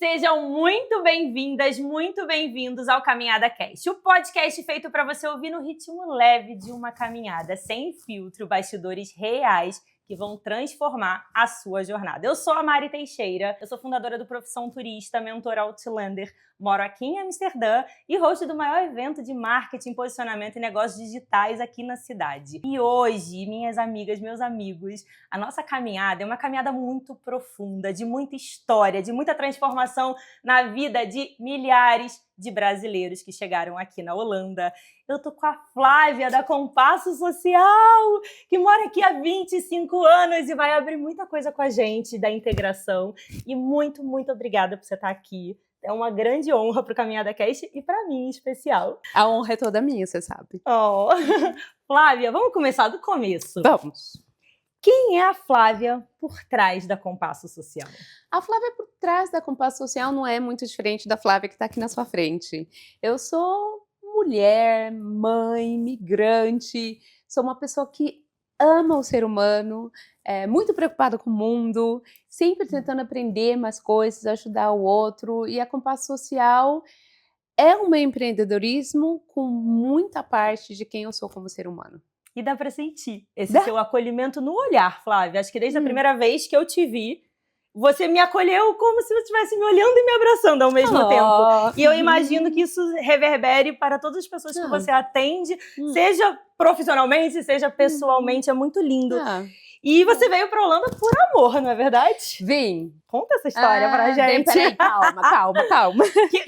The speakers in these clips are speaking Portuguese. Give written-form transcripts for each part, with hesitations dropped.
Sejam muito bem-vindas, muito bem-vindos ao Caminhada Cast, o podcast feito para você ouvir no ritmo leve de uma caminhada, sem filtro, bastidores reais que vão transformar a sua jornada. Eu sou a Mari Teixeira, eu sou fundadora do Profissão Turista, mentora Outlander, moro aqui em Amsterdã e host do maior evento de marketing, posicionamento e negócios digitais aqui na cidade. E hoje, minhas amigas, meus amigos, a nossa caminhada é uma caminhada muito profunda, de muita história, de muita transformação na vida de milhares de brasileiros que chegaram aqui na Holanda. Eu tô com a Flávia da Compasso Social, que mora aqui há 25 anos e vai abrir muita coisa com a gente da integração. E muito obrigada por você estar aqui. É uma grande honra para o Caminhada Cast e para mim em especial. A honra é toda minha, você sabe. Oh. Flávia, vamos começar do começo. Vamos. Quem é a Flávia por trás da Compasso Social? A Flávia por trás da Compasso Social não é muito diferente da Flávia que está aqui na sua frente. Eu sou mulher, mãe, migrante, sou uma pessoa que ama o ser humano, muito preocupada com o mundo, sempre tentando aprender mais coisas, ajudar o outro. E a Compasso Social é um empreendedorismo com muita parte de quem eu sou como ser humano. E dá para sentir esse seu acolhimento no olhar, Flávia. Acho que desde a primeira vez que eu te vi, você me acolheu como se você estivesse me olhando e me abraçando ao mesmo tempo. E eu imagino que isso reverbere para todas as pessoas que você atende, seja profissionalmente, seja pessoalmente. É muito lindo. E você veio para a Holanda por amor, não é verdade? Vim. Conta essa história pra gente. Peraí, calma.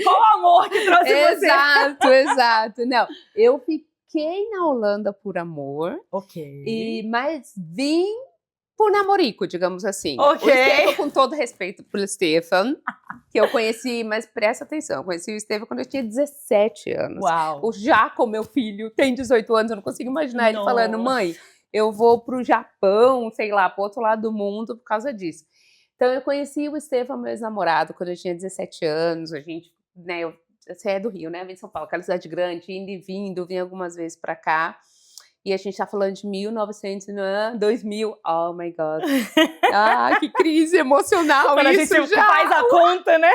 Qual amor que trouxe você? Exato. Não, eu fiquei na Holanda por amor. Ok. Mas vim por namorico, digamos assim. Ok. O Estevão, com todo respeito pelo Stefan, que eu conheci, mas presta atenção, eu conheci o Estevão quando eu tinha 17 anos. Uau. O Jaco, meu filho, tem 18 anos, eu não consigo imaginar ele falando, mãe, eu vou pro Japão, sei lá, pro outro lado do mundo por causa disso. Então eu conheci o Estevão, meu ex-namorado, quando eu tinha 17 anos, a gente, né, você é do Rio, né, vem de São Paulo, aquela cidade grande, indo e vindo, vim algumas vezes pra cá. E a gente tá falando de 1900, 2000. Oh, my God. Que crise emocional. Quando isso a gente já faz a conta, né?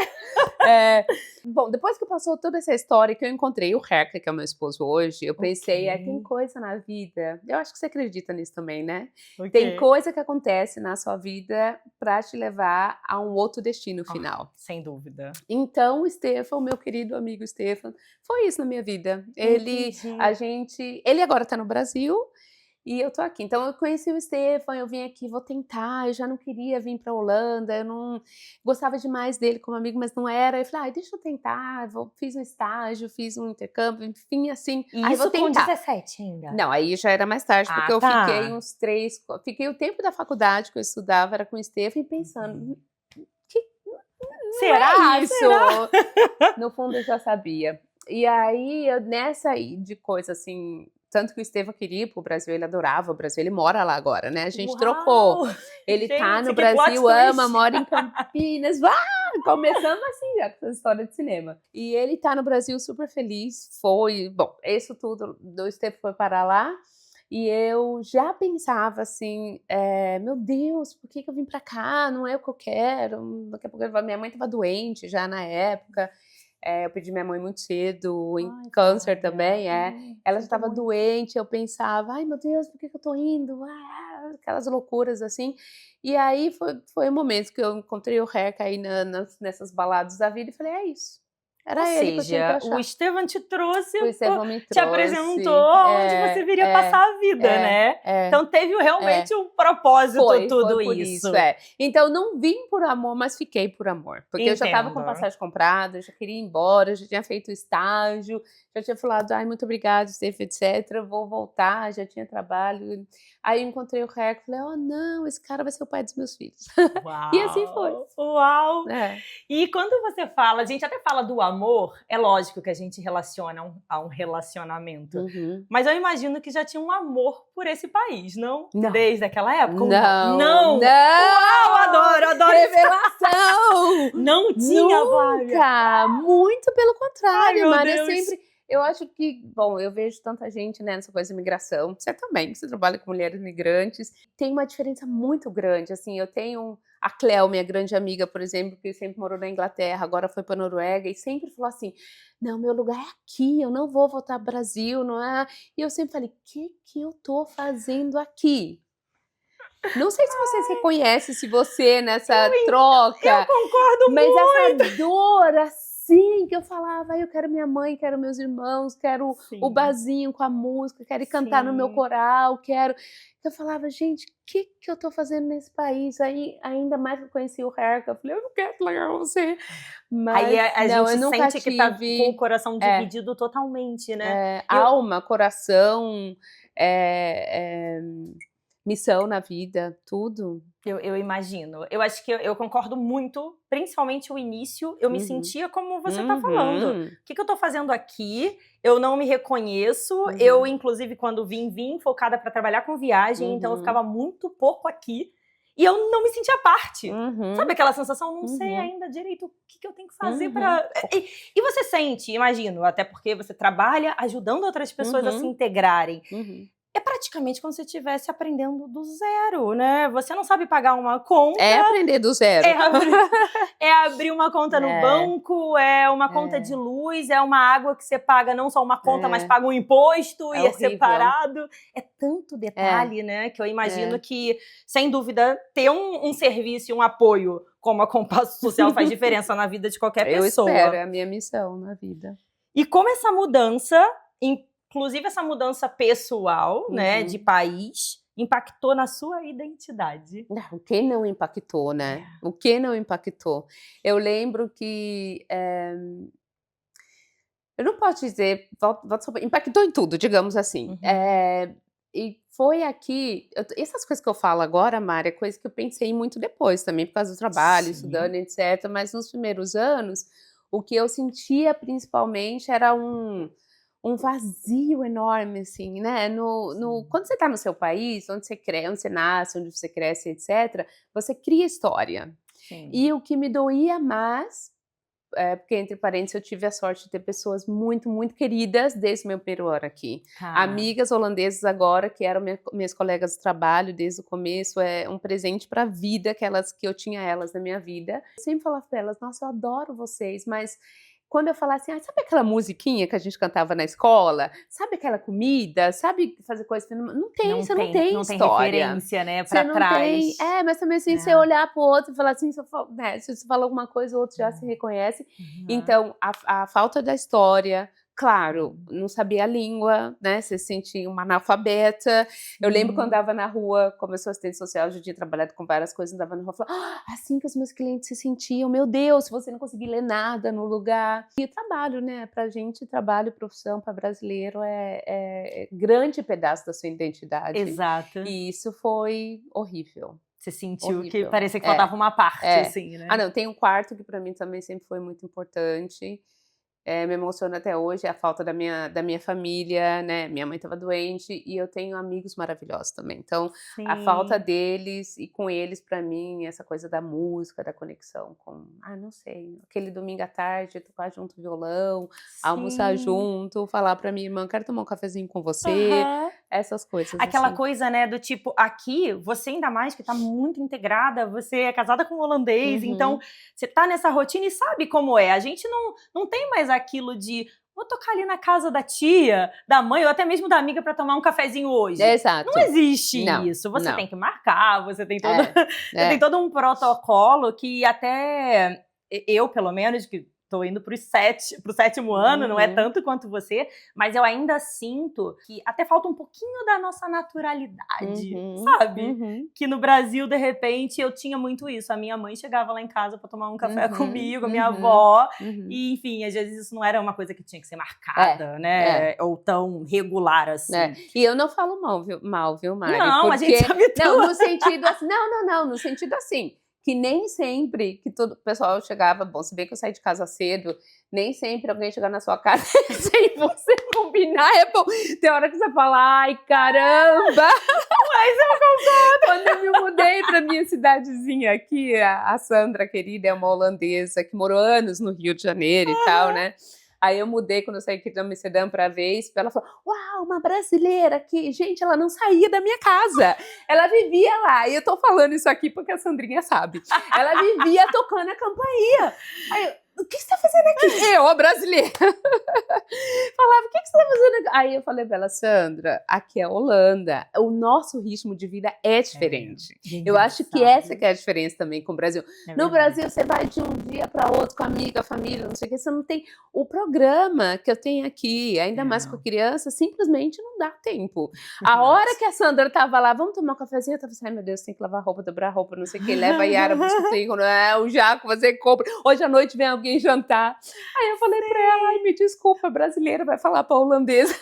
Bom, depois que passou toda essa história, que eu encontrei o Herca, que é o meu esposo hoje, eu pensei, tem coisa na vida. Eu acho que você acredita nisso também, né? Tem coisa que acontece na sua vida pra te levar a um outro destino final. Sem dúvida. Então, o Stefan, meu querido amigo Stefan, foi isso na minha vida. Ele agora tá no Brasil e eu tô aqui. Então, eu conheci o Stefan, eu vim aqui, vou tentar, eu já não queria vir pra Holanda, eu não gostava demais dele como amigo, mas não era. Eu falei, deixa eu tentar, fiz um estágio, fiz um intercâmbio, enfim, assim. E isso com 17 ainda? Não, aí já era mais tarde, porque eu fiquei fiquei o tempo da faculdade que eu estudava, era com o Stefan, pensando, será isso? No fundo eu já sabia. E aí, nessa de coisa assim, tanto que o Estevão queria ir pro Brasil, ele adorava o Brasil, ele mora lá agora, né? A gente trocou. Ele tá no Brasil, ama, mora em Campinas. Começando assim já com essa história de cinema. E ele tá no Brasil super feliz, bom, isso tudo do Estevão foi parar lá. E eu já pensava assim, meu Deus, por que eu vim pra cá? Não é o que eu quero. Daqui a pouco minha mãe tava doente já na época. Eu perdi minha mãe muito cedo, em câncer também, Ela já estava doente, eu pensava, ai meu Deus, por que eu tô indo? Aquelas loucuras assim. E aí foi um momento que eu encontrei o Herca aí nessas baladas da vida e falei, é isso. Era ele que eu tinha que achar. O Estevão te trouxe, te apresentou onde você viria passar a vida, né? Então teve realmente um propósito tudo por isso. Então não vim por amor, mas fiquei por amor. Porque eu já estava com passagem comprada, eu já queria ir embora, já tinha feito estágio, já tinha falado, muito obrigada, Estevão, etc. Vou voltar, já tinha trabalho. Aí eu encontrei o Herca e falei, não, esse cara vai ser o pai dos meus filhos. Uau, e assim foi. Uau! E quando você fala, a gente até fala do amor, é lógico que a gente relaciona a um relacionamento. Mas eu imagino que já tinha um amor por esse país, não? Desde aquela época? Não! Uau, adoro! Revelação! Não tinha, nunca! Muito pelo contrário, Maria, sempre... Eu acho que, bom, eu vejo tanta gente, né, nessa coisa de imigração. Você também, você trabalha com mulheres migrantes. Tem uma diferença muito grande, assim, eu tenho A Cleo, minha grande amiga, por exemplo, que sempre morou na Inglaterra, agora foi para Noruega, e sempre falou assim, não, meu lugar é aqui, eu não vou voltar ao Brasil, não é? E eu sempre falei, o que eu tô fazendo aqui? Não sei se você se reconhece, se você nessa troca. Eu concordo mas muito. Essa dor assim, que eu falava, eu quero minha mãe, quero meus irmãos, quero o barzinho com a música, quero ir cantar no meu coral, quero... Eu falava, gente, o que eu tô fazendo nesse país? Aí, ainda mais que eu conheci o Herca, eu falei, eu não quero largar você. Mas, aí a não, gente eu nunca sente que tá com o coração dividido totalmente, né? Alma, coração, missão na vida, tudo. Eu imagino. Eu acho que eu concordo muito, principalmente o início. Eu me sentia como você tá falando. O que eu tô fazendo aqui? Eu não me reconheço. Eu, inclusive, quando vim focada para trabalhar com viagem, então eu ficava muito pouco aqui. E eu não me sentia parte. Sabe aquela sensação? Não sei ainda direito o que eu tenho que fazer para... E você sente, imagino, até porque você trabalha ajudando outras pessoas a se integrarem. É praticamente como se você estivesse aprendendo do zero, né? Você não sabe pagar uma conta. É aprender do zero. É abrir uma conta no banco, é uma conta de luz, é uma água que você paga não só uma conta, mas paga um imposto e é separado. É tanto detalhe, né? Que eu imagino que, sem dúvida, ter um serviço e um apoio como a Compasso Social faz diferença na vida de qualquer pessoa. Eu espero, é a minha missão na vida. E como essa mudança... Inclusive essa mudança pessoal, né, de país, impactou na sua identidade. O que não impactou, né? O que não impactou? Eu lembro que... eu não posso dizer... impactou em tudo, digamos assim. E foi aqui... essas coisas que eu falo agora, Mari, é coisa que eu pensei muito depois também, por causa do trabalho, estudando, etc. Mas nos primeiros anos, o que eu sentia principalmente era um vazio enorme, assim, né? Quando você está no seu país, onde você nasce, onde você cresce, etc., você cria história. E o que me doía mais, porque, entre parênteses, eu tive a sorte de ter pessoas muito, muito queridas desde o meu primeiro ano aqui. Amigas holandesas agora, que eram minhas colegas de trabalho desde o começo, é um presente para a vida que eu tinha elas na minha vida. Eu sempre falava para elas, nossa, eu adoro vocês, mas... Quando eu falava assim, sabe aquela musiquinha que a gente cantava na escola? Sabe aquela comida? Sabe fazer coisa? Você não tem história. Não tem referência, né, pra trás. Mas também assim, você olhar pro outro e falar assim, se você fala alguma coisa, o outro já se reconhece. Então, a falta da história... Claro, não sabia a língua, né? Você se sentia uma analfabeta. Eu lembro quando andava na rua, como eu sou assistente social, eu já tinha trabalhado com várias coisas, andava na rua e falava, assim que os meus clientes se sentiam, meu Deus, se você não conseguir ler nada no lugar. E o trabalho, né? Pra gente, trabalho e profissão para brasileiro é grande pedaço da sua identidade. Exato. E isso foi horrível. Você sentiu que parecia que faltava uma parte, assim, né? Não, tem um quarto que para mim também sempre foi muito importante. Me emociona até hoje, a falta da minha família, né? Minha mãe estava doente e eu tenho amigos maravilhosos também. Então, a falta deles e com eles, para mim, essa coisa da música, da conexão com... não sei, aquele domingo à tarde, tocar junto o violão, almoçar junto, falar para minha irmã, quero tomar um cafezinho com você, essas coisas. Aquela assim. coisa, né, do tipo, aqui, você ainda mais que tá muito integrada, você é casada com um holandês, então você tá nessa rotina e sabe como é. A gente não tem mais aquilo de vou tocar ali na casa da tia, da mãe, ou até mesmo da amiga para tomar um cafezinho hoje. Exato. Não existe isso. Você tem que marcar, você tem todo, você tem todo um protocolo que até eu, pelo menos, que tô indo pro 7º ano, não é tanto quanto você, mas eu ainda sinto que até falta um pouquinho da nossa naturalidade, sabe? Que no Brasil, de repente, eu tinha muito isso. A minha mãe chegava lá em casa pra tomar um café comigo, a minha avó, e enfim, às vezes isso não era uma coisa que tinha que ser marcada, né? Ou tão regular assim. E eu não falo mal, viu, Mari? Não, porque... a gente sabe tudo. Não, no sentido assim, não, no sentido assim, que nem sempre que todo o pessoal chegava, bom, se bem que eu saí de casa cedo, nem sempre alguém chegar na sua casa sem você combinar, é bom. Tem hora que você fala, ai, caramba! Mas eu concordo! Quando eu me mudei pra minha cidadezinha aqui, a Sandra, querida, é uma holandesa que morou anos no Rio de Janeiro e tal, né? Aí eu mudei quando eu saí aqui de Amsterdã pra vez, ela falou, uau, uma brasileira aqui. Gente, ela não saía da minha casa. Ela vivia lá. E eu tô falando isso aqui porque a Sandrinha sabe. Ela vivia tocando a campainha. Aí eu, o que você tá fazendo aqui? Eu, a brasileira. Falava, o que você tá fazendo aqui? Aí eu falei pra ela, Sandra, aqui é a Holanda. O nosso ritmo de vida é diferente. Eu acho que essa que é a diferença também com o Brasil. No Brasil, você vai de um dia para outro com a amiga, a família, não sei o que. Você não tem o programa que eu tenho aqui, ainda mais com a criança, simplesmente não dá tempo. A hora que a Sandra tava lá, vamos tomar um cafezinho, eu tava assim, ai meu Deus, tem que lavar roupa, dobrar roupa, não sei o que. Leva a Yara, busca o Jaco, fazer compra. Hoje à noite vem alguém jantar. Aí eu falei pra ela, ai, me desculpa, brasileira vai falar pra holandesa.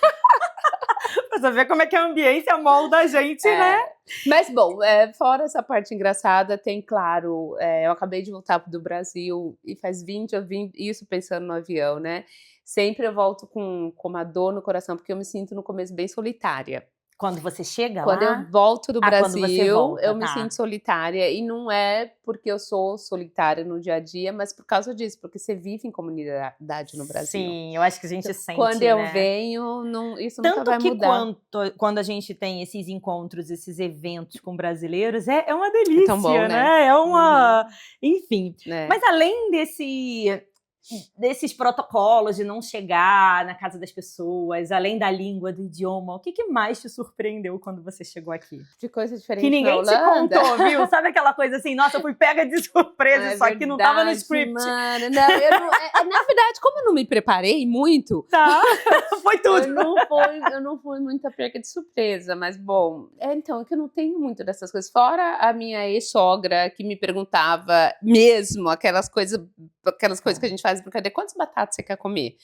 Pra você ver como é que a ambiência molda a gente, né? Mas, bom, fora essa parte engraçada, tem, claro, eu acabei de voltar do Brasil e faz 20, eu vim, isso pensando no avião, né? Sempre eu volto com uma dor no coração, porque eu me sinto no começo bem solitária. Quando você chega Quando lá? eu volto do Brasil, quando você volta, eu me sinto solitária. E não é porque eu sou solitária no dia a dia, mas por causa disso, porque você vive em comunidade no Brasil. Sim, eu acho que a gente sente, quando eu venho, isso nunca vai mudar. Tanto que quando a gente tem esses encontros, esses eventos com brasileiros, é uma delícia, tão bom, né? É uma... Enfim. Mas além desses protocolos de não chegar na casa das pessoas, além da língua, do idioma, o que mais te surpreendeu quando você chegou aqui? De coisa diferente que ninguém te contou, viu? Sabe aquela coisa assim, nossa, eu fui pega de surpresa, isso aqui não tava no script. Mano, não, na verdade, como eu não me preparei muito, foi tudo. Eu não fui muita pega de surpresa, mas bom, então, é que eu não tenho muito dessas coisas. Fora a minha ex-sogra, que me perguntava mesmo aquelas coisas que a gente faz brincadeira, quantas batatas você quer comer?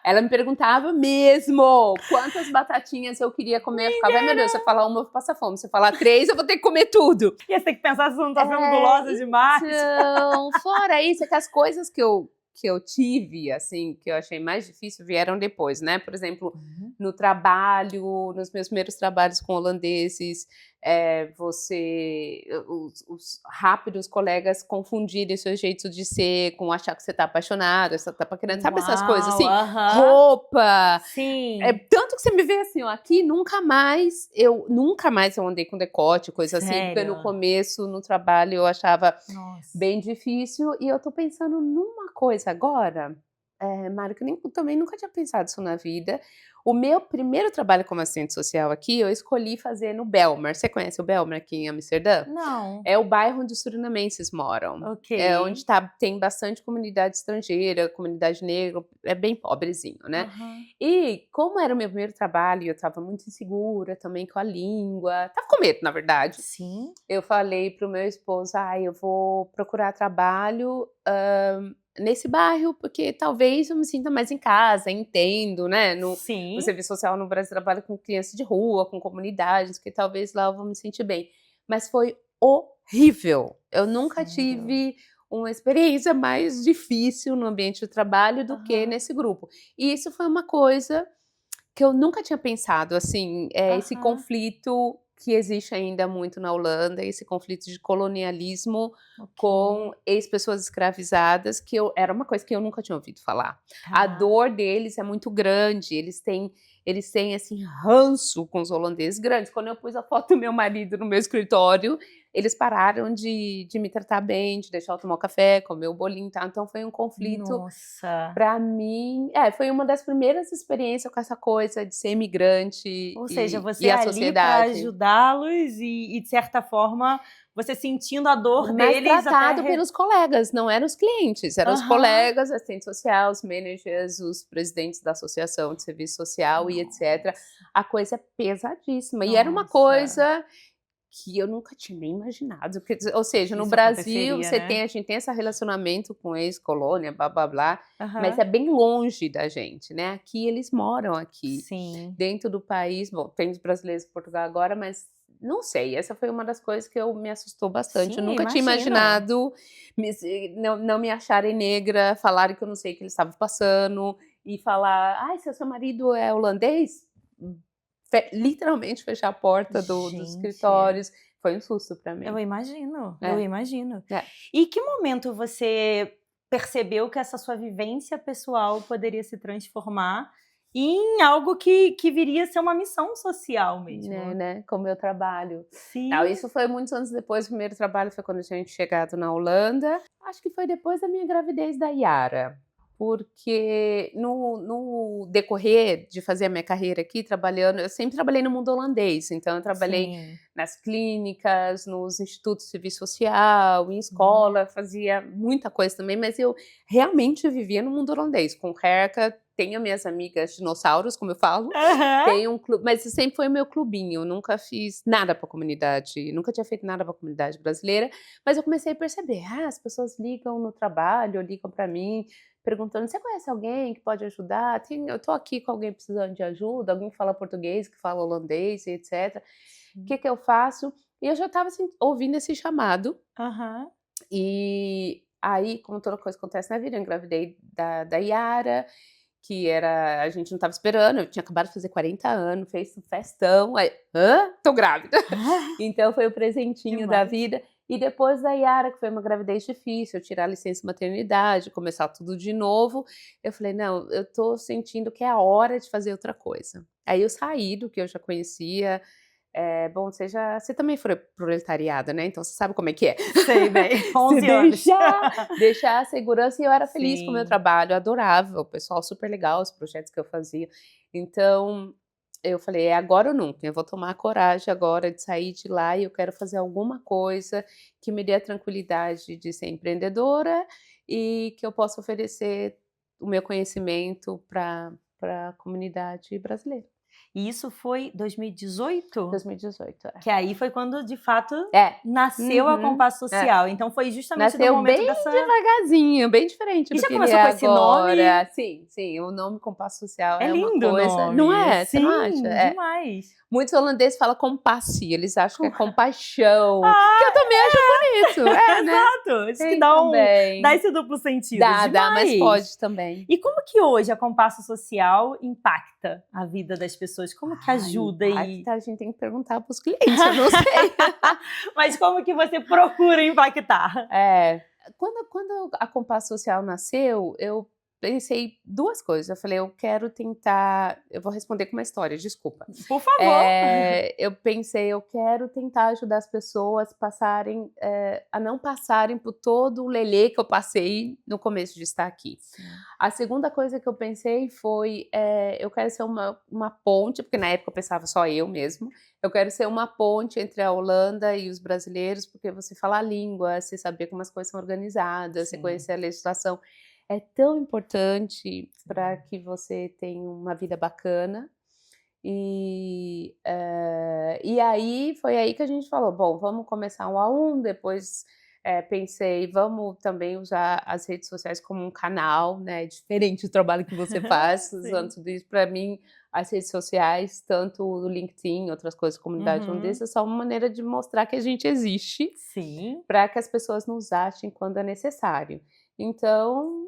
Ela me perguntava mesmo quantas batatinhas eu queria comer. Eu ficava, ai meu Deus, se eu falar uma eu vou passar fome, se eu falar 3 eu vou ter que comer tudo. E você tem que pensar se você não tá sendo gulosa demais. Então, fora isso, é que as coisas que eu tive, assim, que eu achei mais difícil, vieram depois, né? Por exemplo, no trabalho, nos meus primeiros trabalhos com holandeses, os rápidos colegas confundirem seu jeito de ser com achar que você tá apaixonado, você tá paquerando, sabe essas coisas assim? Roupa. Sim. Tanto que você me vê assim, ó, aqui nunca mais eu andei com decote, coisa assim, porque no começo, no trabalho, eu achava bem difícil, e eu tô pensando numa coisa agora, Mário, que eu também nunca tinha pensado isso na vida. O meu primeiro trabalho como assistente social aqui, eu escolhi fazer no Belmar. Você conhece o Belmar aqui em Amsterdã? Não. É o bairro onde os surinamenses moram. É onde tem bastante comunidade estrangeira, comunidade negra, é bem pobrezinho, né? E como era o meu primeiro trabalho, eu estava muito insegura também com a língua. Tava com medo, na verdade. Sim. Eu falei pro meu esposo, eu vou procurar trabalho nesse bairro, porque talvez eu me sinta mais em casa, entendo, né? No serviço social no Brasil trabalha com crianças de rua, com comunidades, que talvez lá eu vou me sentir bem. Mas foi horrível. Eu nunca tive uma experiência mais difícil no ambiente de trabalho do que nesse grupo. E isso foi uma coisa que eu nunca tinha pensado, assim, esse conflito que existe ainda muito na Holanda, esse conflito de colonialismo com ex-pessoas escravizadas, era uma coisa que eu nunca tinha ouvido falar. A dor deles é muito grande, eles têm, assim, ranço com os holandeses grandes. Quando eu pus a foto do meu marido no meu escritório, eles pararam de me tratar bem, de deixar eu tomar um café, comer o bolinho, tá? Então foi um conflito, pra mim, foi uma das primeiras experiências com essa coisa de ser imigrante. Ou seja, você e a ali sociedade. para ajudá-los e, de certa forma, você sentindo a dor Mas deles. tratado pelos colegas, não eram os clientes, eram os colegas, assistentes sociais, os managers, os presidentes da associação de serviço social e etc. A coisa é pesadíssima. E era uma coisa que eu nunca tinha nem imaginado. Ou seja, no Brasil, a gente tem esse relacionamento com ex-colônia, blá, blá, blá, mas é bem longe da gente, né? Aqui, eles moram aqui, dentro do país. Bom, tem os brasileiros em Portugal agora, mas não sei. Essa foi uma das coisas que me assustou bastante. Eu nunca tinha imaginado não me acharem negra, falarem que eu não sei o que eles estavam passando, e falar, seu marido é holandês? Literalmente fechar a porta dos escritórios. Foi um susto pra mim. Eu imagino. E que momento você percebeu que essa sua vivência pessoal poderia se transformar em algo que viria a ser uma missão social mesmo. Né? Com o meu trabalho. Sim. Não, isso foi muitos anos depois. O primeiro trabalho foi quando a gente chegado na Holanda. Acho que foi depois da minha gravidez da Yara. Porque no decorrer de fazer a minha carreira aqui, trabalhando, eu sempre trabalhei no mundo holandês. Então, eu trabalhei nas clínicas, nos institutos de serviço social, em escola, fazia muita coisa também, mas eu realmente vivia no mundo holandês, com haircut. Tenho minhas amigas dinossauros, como eu falo. Tenho um clube, mas sempre foi o meu clubinho. Eu nunca fiz nada para a comunidade, nunca tinha feito nada para a comunidade brasileira. Mas eu comecei a perceber, as pessoas ligam no trabalho, ligam para mim, perguntando, você conhece alguém que pode ajudar? Eu tô aqui com alguém precisando de ajuda, alguém que fala português, que fala holandês, etc. O que eu faço? E eu já estava assim, ouvindo esse chamado. E aí, como toda coisa acontece na vida, eu engravidei da Yara, que era, a gente não estava esperando, eu tinha acabado de fazer 40 anos, fez um festão, aí, tô grávida. Então foi o presentinho da vida. E depois da Yara, que foi uma gravidez difícil, eu tirar a licença maternidade, começar tudo de novo, eu falei, não, eu tô sentindo que é a hora de fazer outra coisa. Aí eu saí do que eu já conhecia. Bom, você também foi proletariada, né? Então você sabe como é que é. Sei bem, 11 anos. Deixar a segurança, e eu era feliz com o meu trabalho, eu adorava, o pessoal super legal, os projetos que eu fazia. Então, eu falei, é agora ou nunca, eu vou tomar a coragem agora de sair de lá e eu quero fazer alguma coisa que me dê a tranquilidade de ser empreendedora e que eu possa oferecer o meu conhecimento para a comunidade brasileira. E isso foi 2018? 2018, Que aí foi quando, de fato, nasceu a Compasso Social. Então foi justamente nasceu no momento bem dessa... devagarzinho, bem diferente do que já começou com esse agora. Nome? Sim, o nome Compasso Social é uma lindo coisa... nome. Não é? Sim, você não acha? Demais. Muitos holandeses falam compasse, eles acham que é compaixão, que eu também acho bonito, né? Exato, isso que dá esse duplo sentido. Dá, mas pode também. E como que hoje a Compasso Social impacta a vida das pessoas? Como que ajuda? A gente tem que perguntar para os clientes, eu não sei. Mas como que você procura impactar? Quando a Compasso Social nasceu, eu pensei duas coisas. Eu falei, eu quero tentar... Eu vou responder com uma história, desculpa. Por favor. Eu pensei, eu quero tentar ajudar as pessoas a não passarem por todo o lelê que eu passei no começo de estar aqui. Sim. A segunda coisa que eu pensei foi, eu quero ser uma ponte, porque na época eu pensava só eu mesmo. Eu quero ser uma ponte entre a Holanda e os brasileiros, porque você fala a língua, você saber como as coisas são organizadas, você conhecer a legislação. É tão importante para que você tenha uma vida bacana. E aí, foi aí que a gente falou, bom, vamos começar um a um, depois pensei, vamos também usar as redes sociais como um canal, né, diferente do trabalho que você faz, usando tudo isso. Para mim, as redes sociais, tanto o LinkedIn, outras coisas, comunidade holandesa, é só uma maneira de mostrar que a gente existe, para que as pessoas nos achem quando é necessário. Então,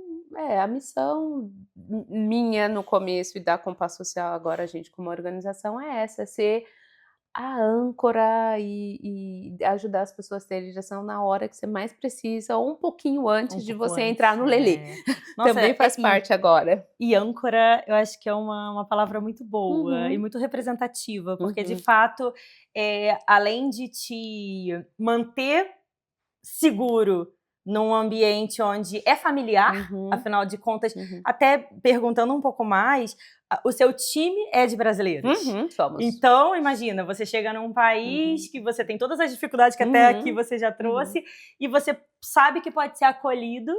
a missão minha no começo e da Compasso Social agora, a gente como organização, é essa, ser a âncora e ajudar as pessoas a terem direção na hora que você mais precisa, ou um pouquinho antes de você entrar no lelê. Também faz parte agora. E âncora, eu acho que é uma palavra muito boa e muito representativa, porque de fato, além de te manter seguro num ambiente onde é familiar, afinal de contas, até perguntando um pouco mais, o seu time é de brasileiros. Somos. Então, imagina, você chega num país que você tem todas as dificuldades que até aqui você já trouxe, e você sabe que pode ser acolhido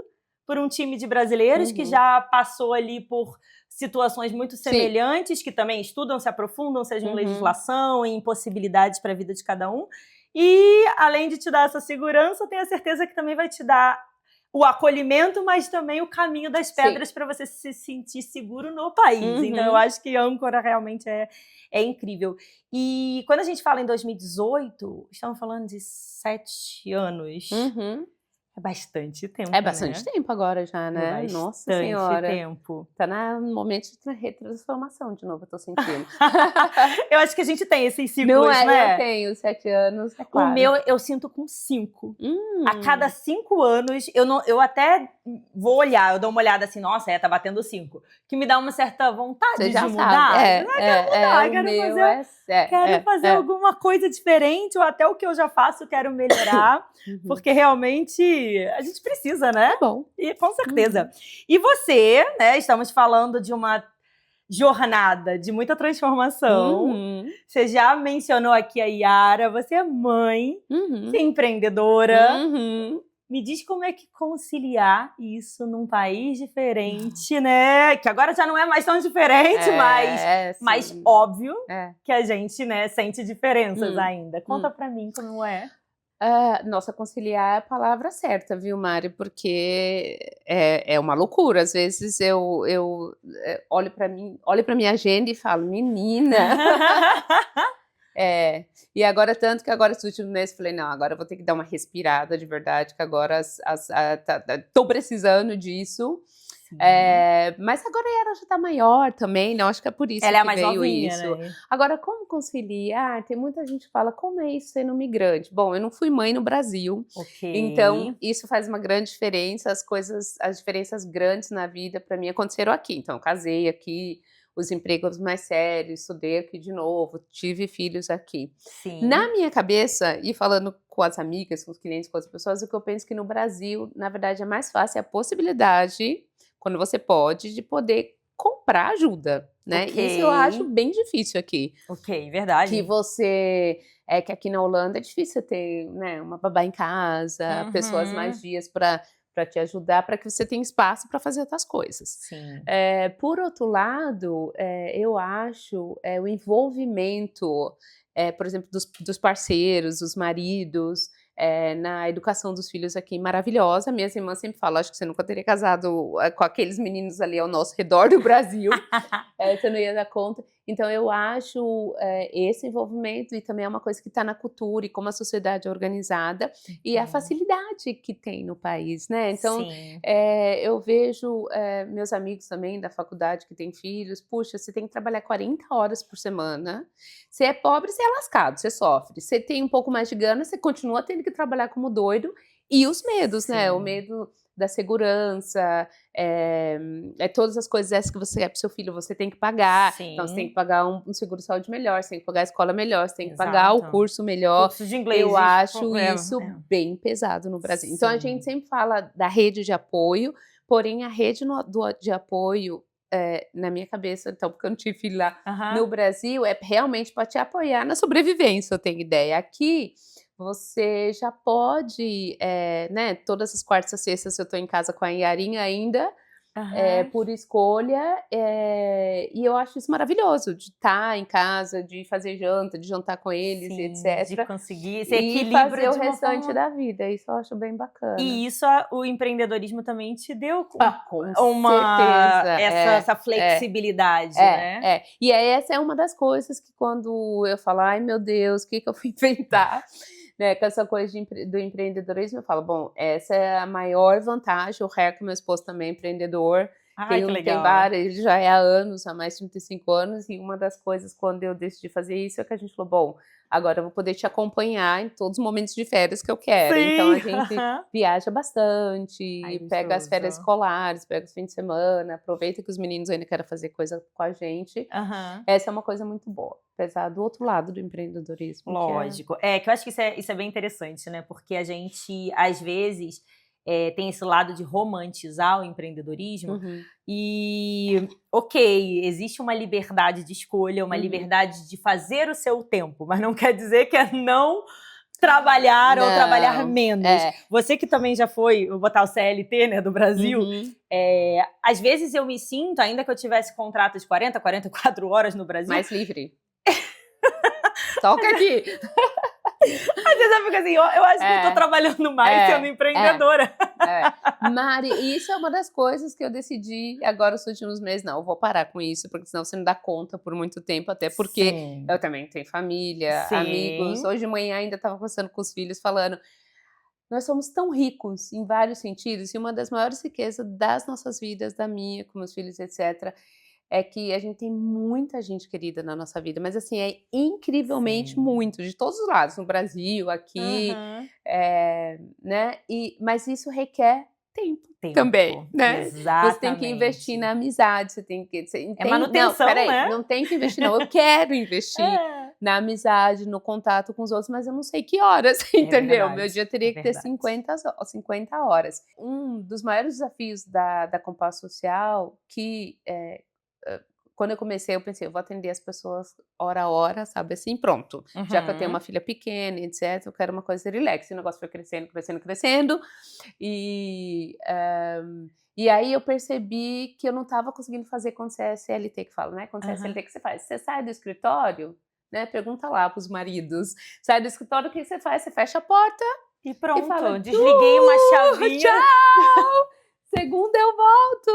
por um time de brasileiros que já passou ali por situações muito semelhantes, que também estudam, se aprofundam, seja em legislação, em possibilidades para a vida de cada um. E, além de te dar essa segurança, eu tenho a certeza que também vai te dar o acolhimento, mas também o caminho das pedras para você se sentir seguro no país. Então, eu acho que âncora realmente é incrível. E quando a gente fala em 2018, estamos falando de 7 anos. É bastante tempo, É bastante né? tempo agora já, É né? bastante Nossa Senhora. tempo. Tá no momento de retransformação de novo, eu tô sentindo. Eu acho que a gente tem esses Não ciclos, é? Eu né? tenho 7 anos, é O claro. meu eu sinto com 5. A cada 5 anos, eu até vou olhar, eu dou uma olhada assim, nossa, tá batendo 5. Que me dá uma certa vontade Você já de sabe. mudar. Quero fazer É. alguma coisa diferente, ou até o que eu já faço, quero melhorar. Porque realmente a gente precisa, né? É bom. E com certeza. E você, né? Estamos falando de uma jornada de muita transformação. Você já mencionou aqui a Yara, você é mãe, você é empreendedora. Me diz como é que conciliar isso num país diferente, né? Que agora já não é mais tão diferente, mas óbvio que a gente, né, sente diferenças ainda. Conta pra mim como é. Nossa, conciliar é a palavra certa, viu, Mari? Porque é uma loucura. Às vezes eu olho para minha agenda e falo, menina. E agora, tanto que agora, esse último mês, falei, não, agora eu vou ter que dar uma respirada de verdade, que agora tô precisando disso. Mas agora ela já tá maior também, né? Eu acho que é por isso ela é que mais veio novinha, isso. né? Agora, como conciliar? Tem muita gente que fala, como é isso sendo migrante? Bom, eu não fui mãe no Brasil, então isso faz uma grande diferença. As diferenças grandes na vida para mim aconteceram aqui. Então, eu casei aqui, os empregos mais sérios, estudei aqui de novo, tive filhos aqui. Na minha cabeça, e falando com as amigas, com os clientes, com as pessoas, o que eu penso que no Brasil, na verdade, é mais fácil a possibilidade, quando você pode, de poder comprar ajuda, né? Isso eu acho bem difícil aqui. Verdade. Que aqui na Holanda é difícil ter, né, uma babá em casa, pessoas mais dias para te ajudar, para que você tenha espaço para fazer outras coisas. Por outro lado, eu acho o envolvimento, por exemplo, dos parceiros, dos maridos, na educação dos filhos aqui maravilhosa. Minhas irmãs sempre falam, acho que você nunca teria casado com aqueles meninos ali ao nosso redor do Brasil, você não ia dar conta. Então eu acho esse envolvimento, e também é uma coisa que está na cultura e como a sociedade é organizada, e a facilidade que tem no país, né? Então eu vejo meus amigos também da faculdade que têm filhos, puxa, você tem que trabalhar 40 horas por semana, você é pobre, você é lascado, você sofre, você tem um pouco mais de grana, você continua tendo que trabalhar como doido, e os medos, né? O medo da segurança, todas as coisas essas que você quer para o seu filho, você tem que pagar. Então, você tem que pagar um seguro-saúde melhor, você tem que pagar a escola melhor, você tem que pagar o curso melhor. Curso de inglês. Eu acho isso bem pesado no Brasil. Então, a gente sempre fala da rede de apoio, porém, a rede de apoio, na minha cabeça, então, porque eu não tive filho lá no Brasil, é realmente para te apoiar na sobrevivência, eu tenho ideia. Aqui, você já pode, né, todas as quartas e sextas eu tô em casa com a Yarinha ainda, por escolha, e eu acho isso maravilhoso, de estar em casa, de fazer janta, de jantar com eles, etc. De conseguir esse equilíbrio e fazer o restante da vida, isso eu acho bem bacana. E isso o empreendedorismo também te deu com certeza. Essa flexibilidade, né? E essa é uma das coisas que quando eu falo, ai meu Deus, o que eu fui inventar? Né, com essa coisa do empreendedorismo, eu falo, bom, essa é a maior vantagem. O Reco, meu esposo, também é empreendedor. Que legal. Tem várias, ele já é há anos, há mais de 35 anos, e uma das coisas, quando eu decidi fazer isso, é que a gente falou, bom, agora eu vou poder te acompanhar em todos os momentos de férias que eu quero. Então, a gente viaja bastante, pega as férias escolares, pega os fins de semana, aproveita que os meninos ainda querem fazer coisa com a gente. Essa é uma coisa muito boa, apesar do outro lado do empreendedorismo. Lógico. Que eu acho que isso é bem interessante, né? Porque a gente, às vezes, tem esse lado de romantizar o empreendedorismo e, existe uma liberdade de escolha, uma liberdade de fazer o seu tempo, mas não quer dizer que é não trabalhar ou trabalhar menos. Você que também já foi, vou botar o CLT, né, do Brasil, às vezes eu me sinto, ainda que eu tivesse contrato de 40, 44 horas no Brasil... Mais livre. Toca aqui. Às vezes eu fico assim, eu acho que eu tô trabalhando mais sendo empreendedora. Mari, isso é uma das coisas que eu decidi agora nos últimos meses. Não, eu vou parar com isso, porque senão você não dá conta por muito tempo, até porque eu também tenho família, amigos. Hoje de manhã ainda tava conversando com os filhos, falando, nós somos tão ricos em vários sentidos, e uma das maiores riquezas das nossas vidas, da minha, com meus filhos, etc., é que a gente tem muita gente querida na nossa vida, mas assim, é incrivelmente Sim. muito, de todos os lados, no Brasil, aqui, Uhum. né? Mas isso requer tempo Tempo, também, né? exatamente. Você tem que investir na amizade, você tem que... manutenção, não, peraí, né? não tem que investir, não. Eu quero investir na amizade, no contato com os outros, mas eu não sei que horas, entendeu? verdade, Meu dia teria que ter 50 horas. Um dos maiores desafios da Compasso Social, que quando eu comecei, eu pensei, eu vou atender as pessoas hora a hora, sabe, assim, pronto. Já que eu tenho uma filha pequena, etc, eu quero uma coisa relax. O negócio foi crescendo, crescendo, crescendo, e aí eu percebi que eu não estava conseguindo fazer quando você é CLT, que fala, né? Quando você é CLT, o que você faz? Você sai do escritório, né? Pergunta lá pros maridos. Sai do escritório, o que você faz? Você fecha a porta e pronto, e fala, desliguei uma chavinha. Tchau! Segunda eu volto.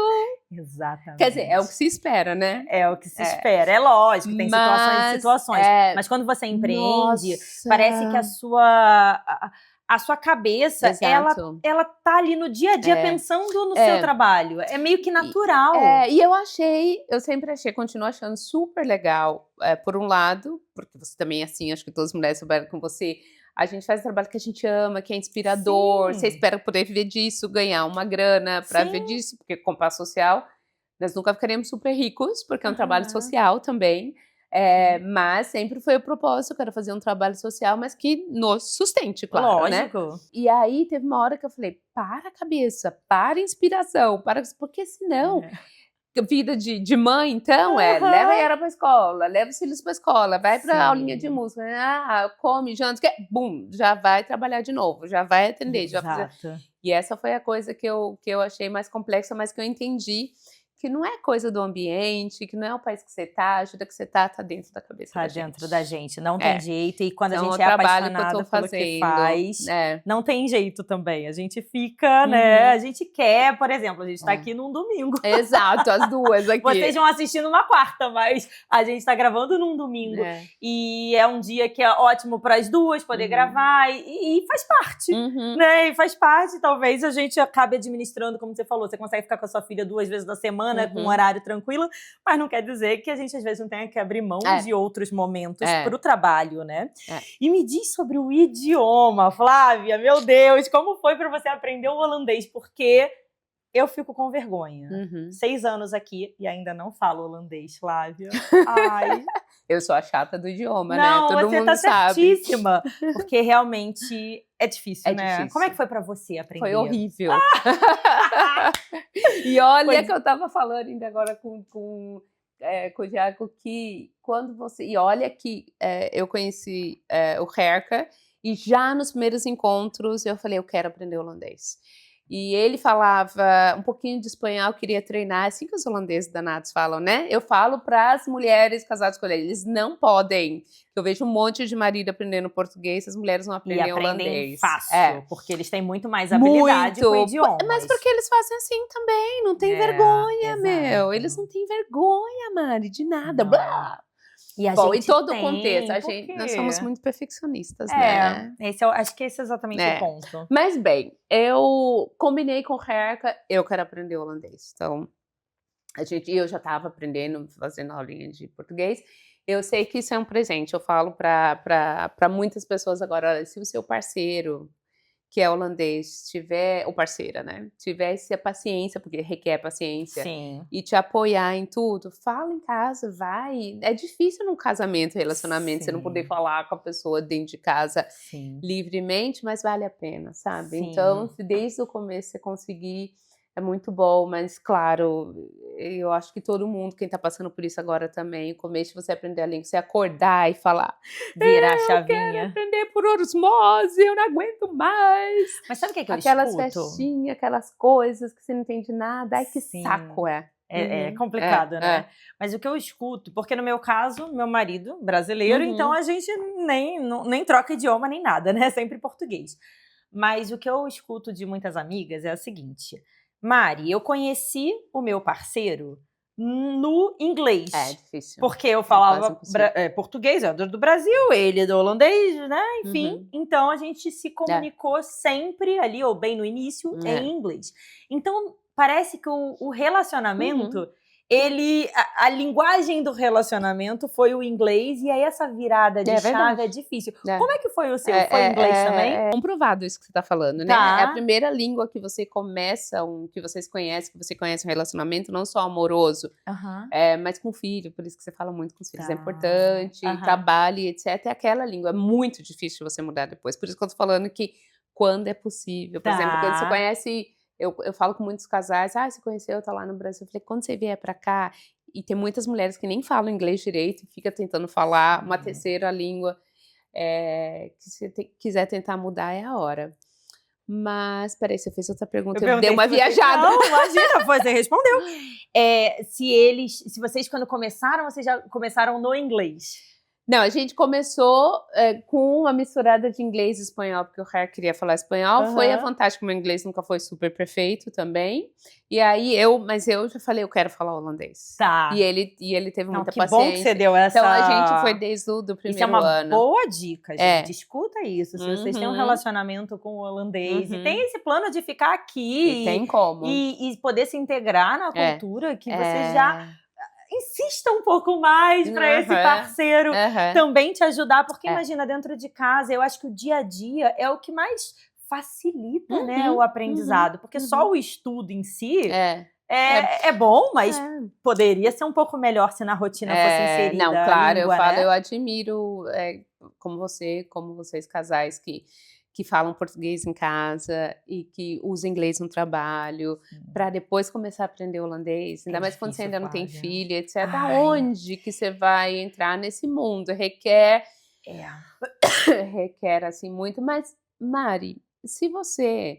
Exatamente. Quer dizer, é o que se espera, né? É o que se espera. É lógico, tem situações e situações. Mas quando você empreende, parece que a sua cabeça, ela tá ali no dia a dia pensando no seu trabalho. É meio que natural. E eu sempre achei, continuo achando super legal, por um lado, porque você também, assim, acho que todas as mulheres trabalham com você, a gente faz um trabalho que a gente ama, que é inspirador, você espera poder viver disso, ganhar uma grana para viver disso, porque Compasso Social, nós nunca ficaremos super ricos, porque é um trabalho social também, mas sempre foi o propósito, eu quero fazer um trabalho social, mas que nos sustente, claro, lógico, né? E aí teve uma hora que eu falei, para a cabeça, para a inspiração, porque senão... Vida de mãe, então, leva ela pra escola, leva os filhos pra escola, vai pra aulinha de música, come, janta, bum, já vai trabalhar de novo, já vai atender. E essa foi a coisa que eu achei mais complexa, mas que eu entendi que não é coisa do ambiente, que não é o país que você tá, a ajuda que você tá dentro da cabeça da gente. Tá dentro da gente, não tem jeito. E quando então, a gente é apaixonado pelo que faz, não tem jeito também. A gente fica, né? A gente quer, por exemplo, a gente tá aqui num domingo. Exato, as duas aqui. Vocês vão assistir numa quarta, mas a gente tá gravando num domingo. E é um dia que é ótimo para as duas poder gravar. E faz parte, né? E faz parte. Talvez a gente acabe administrando, como você falou, você consegue ficar com a sua filha 2 vezes na semana, com um horário tranquilo, mas não quer dizer que a gente às vezes não tenha que abrir mão de outros momentos para o trabalho, né? E me diz sobre o idioma, Flávia, meu Deus, como foi para você aprender o holandês? Porque eu fico com vergonha. 6 anos aqui e ainda não falo holandês, Flávia. Ai... Eu sou a chata do idioma, não, né? Todo mundo sabe. Certíssima, porque realmente é difícil, né? Difícil. Como é que foi pra você aprender? Foi horrível. E olha que eu tava falando ainda agora com o Diago, que quando você... E olha que eu conheci o Herca, e já nos primeiros encontros eu falei, eu quero aprender holandês. E ele falava um pouquinho de espanhol, queria treinar, assim que os holandeses danados falam, né? Eu falo para as mulheres casadas com ele, eles não podem. Eu vejo um monte de marido aprendendo português, as mulheres não aprendem holandês. Fácil, porque eles têm muito mais habilidade com o idioma. Mas porque eles fazem assim também, não tem vergonha, meu. Eles não têm vergonha, Mari, de nada. Blá. E em todo o contexto, nós somos muito perfeccionistas, né? Acho que esse é exatamente o ponto. Mas bem, eu combinei com o Herca, eu quero aprender holandês. Então, eu já estava aprendendo, fazendo aulinha de português. Eu sei que isso é um presente, eu falo para muitas pessoas agora, se o seu parceiro, que é holandês, tiver, ou parceira, né, tivesse a paciência, porque requer paciência, e te apoiar em tudo, fala em casa, vai. É difícil num casamento, relacionamento, você não poder falar com a pessoa dentro de casa livremente, mas vale a pena, sabe? Então, se desde o começo você conseguir, é muito bom, mas claro, eu acho que todo mundo, quem tá passando por isso agora também, o começo de você aprender a língua, você acordar e falar, virar a chavinha. Eu quero aprender por osmose, eu não aguento mais. Mas sabe o que eu aquelas escuto? Festinhas, aquelas coisas que você não entende nada, ai que saco É complicado, né? Mas o que eu escuto, porque no meu caso, meu marido brasileiro, então a gente nem troca idioma nem nada, né? Sempre português. Mas o que eu escuto de muitas amigas é o seguinte... Mari, eu conheci o meu parceiro no inglês. É difícil. Porque eu falava quase português, eu do Brasil, ele do holandês, né? Enfim, então a gente se comunicou sempre ali, ou bem no início, em inglês. Então, parece que o relacionamento, a linguagem do relacionamento foi o inglês, e aí essa virada de chave é difícil. Como é que foi o seu? Foi inglês também? É comprovado isso que você está falando, né? Tá. É a primeira língua que você começa, que vocês conhecem, que você conhece um relacionamento, não só amoroso, mas com filho, por isso que você fala muito com os filhos. É importante, trabalho, etc. É aquela língua, é muito difícil você mudar depois. Por isso que eu tô falando que quando é possível. Por exemplo, quando você conhece... Eu falo com muitos casais, você conheceu, tá lá no Brasil. Eu falei, quando você vier pra cá, e tem muitas mulheres que nem falam inglês direito, fica tentando falar uma terceira língua, que se você quiser tentar mudar, é a hora. Mas, peraí, você fez outra pergunta, eu dei uma viajada. Não, imagina, você respondeu. Se vocês, quando começaram, vocês já começaram no inglês? Não, a gente começou com uma misturada de inglês e espanhol, porque o Hair queria falar espanhol. Foi a vantagem que o meu inglês nunca foi super perfeito também. E aí eu já falei, eu quero falar holandês. Tá. E ele teve muita paciência. Que bom que você deu essa... Então a gente foi desde o primeiro ano. Isso é uma boa dica, gente. Escuta isso. Se vocês têm um relacionamento com o holandês e tem esse plano de ficar aqui... E tem como. E poder se integrar na cultura, que você já... Insista um pouco mais para esse parceiro também te ajudar, porque imagina, dentro de casa, eu acho que o dia a dia é o que mais facilita, né, o aprendizado, porque só o estudo em si é bom, mas poderia ser um pouco melhor se na rotina fosse inserida. Não, claro, língua, eu falo, né? eu admiro como vocês casais que falam português em casa e que usam inglês no trabalho, para depois começar a aprender holandês, ainda mais quando você ainda não tem filho, etc. Aonde que você vai entrar nesse mundo? Requer, assim, muito. Mas, Mari, se você...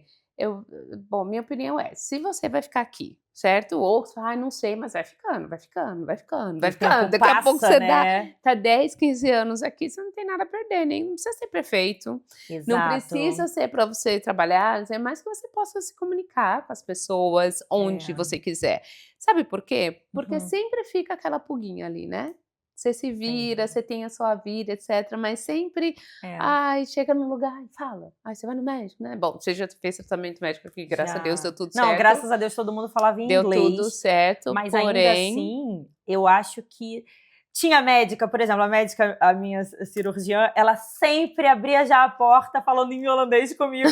minha opinião se você vai ficar aqui, certo? Ou não sei, mas vai ficando. Daqui a pouco você tá 10, 15 anos aqui, você não tem nada a perder, nem não precisa ser perfeito. Exato. Não precisa ser para você trabalhar, é mais que você possa se comunicar com as pessoas onde você quiser. Sabe por quê? Porque sempre fica aquela pulguinha ali, né? Você se vira, você tem a sua vida, etc. Mas sempre, chega num lugar e fala. Você vai no médico, né? Bom, você já fez tratamento médico aqui, graças a Deus deu tudo certo. Não, graças a Deus todo mundo falava em inglês. Deu tudo certo, mas porém... ainda assim, eu acho que... Tinha médica, por exemplo, a minha cirurgiã, ela sempre abria já a porta falando em holandês comigo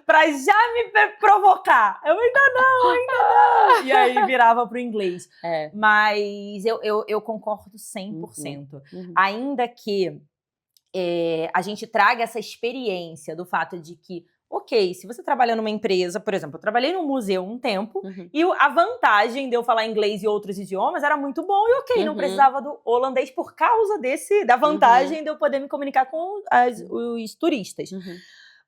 pra já me provocar. Eu ainda não. E aí virava pro inglês. Mas eu concordo 100%. Ainda que a gente traga essa experiência do fato de que, ok, se você trabalha numa empresa, por exemplo, eu trabalhei num museu um tempo, e a vantagem de eu falar inglês e outros idiomas era muito bom, e ok, não precisava do holandês por causa da vantagem de eu poder me comunicar com os turistas.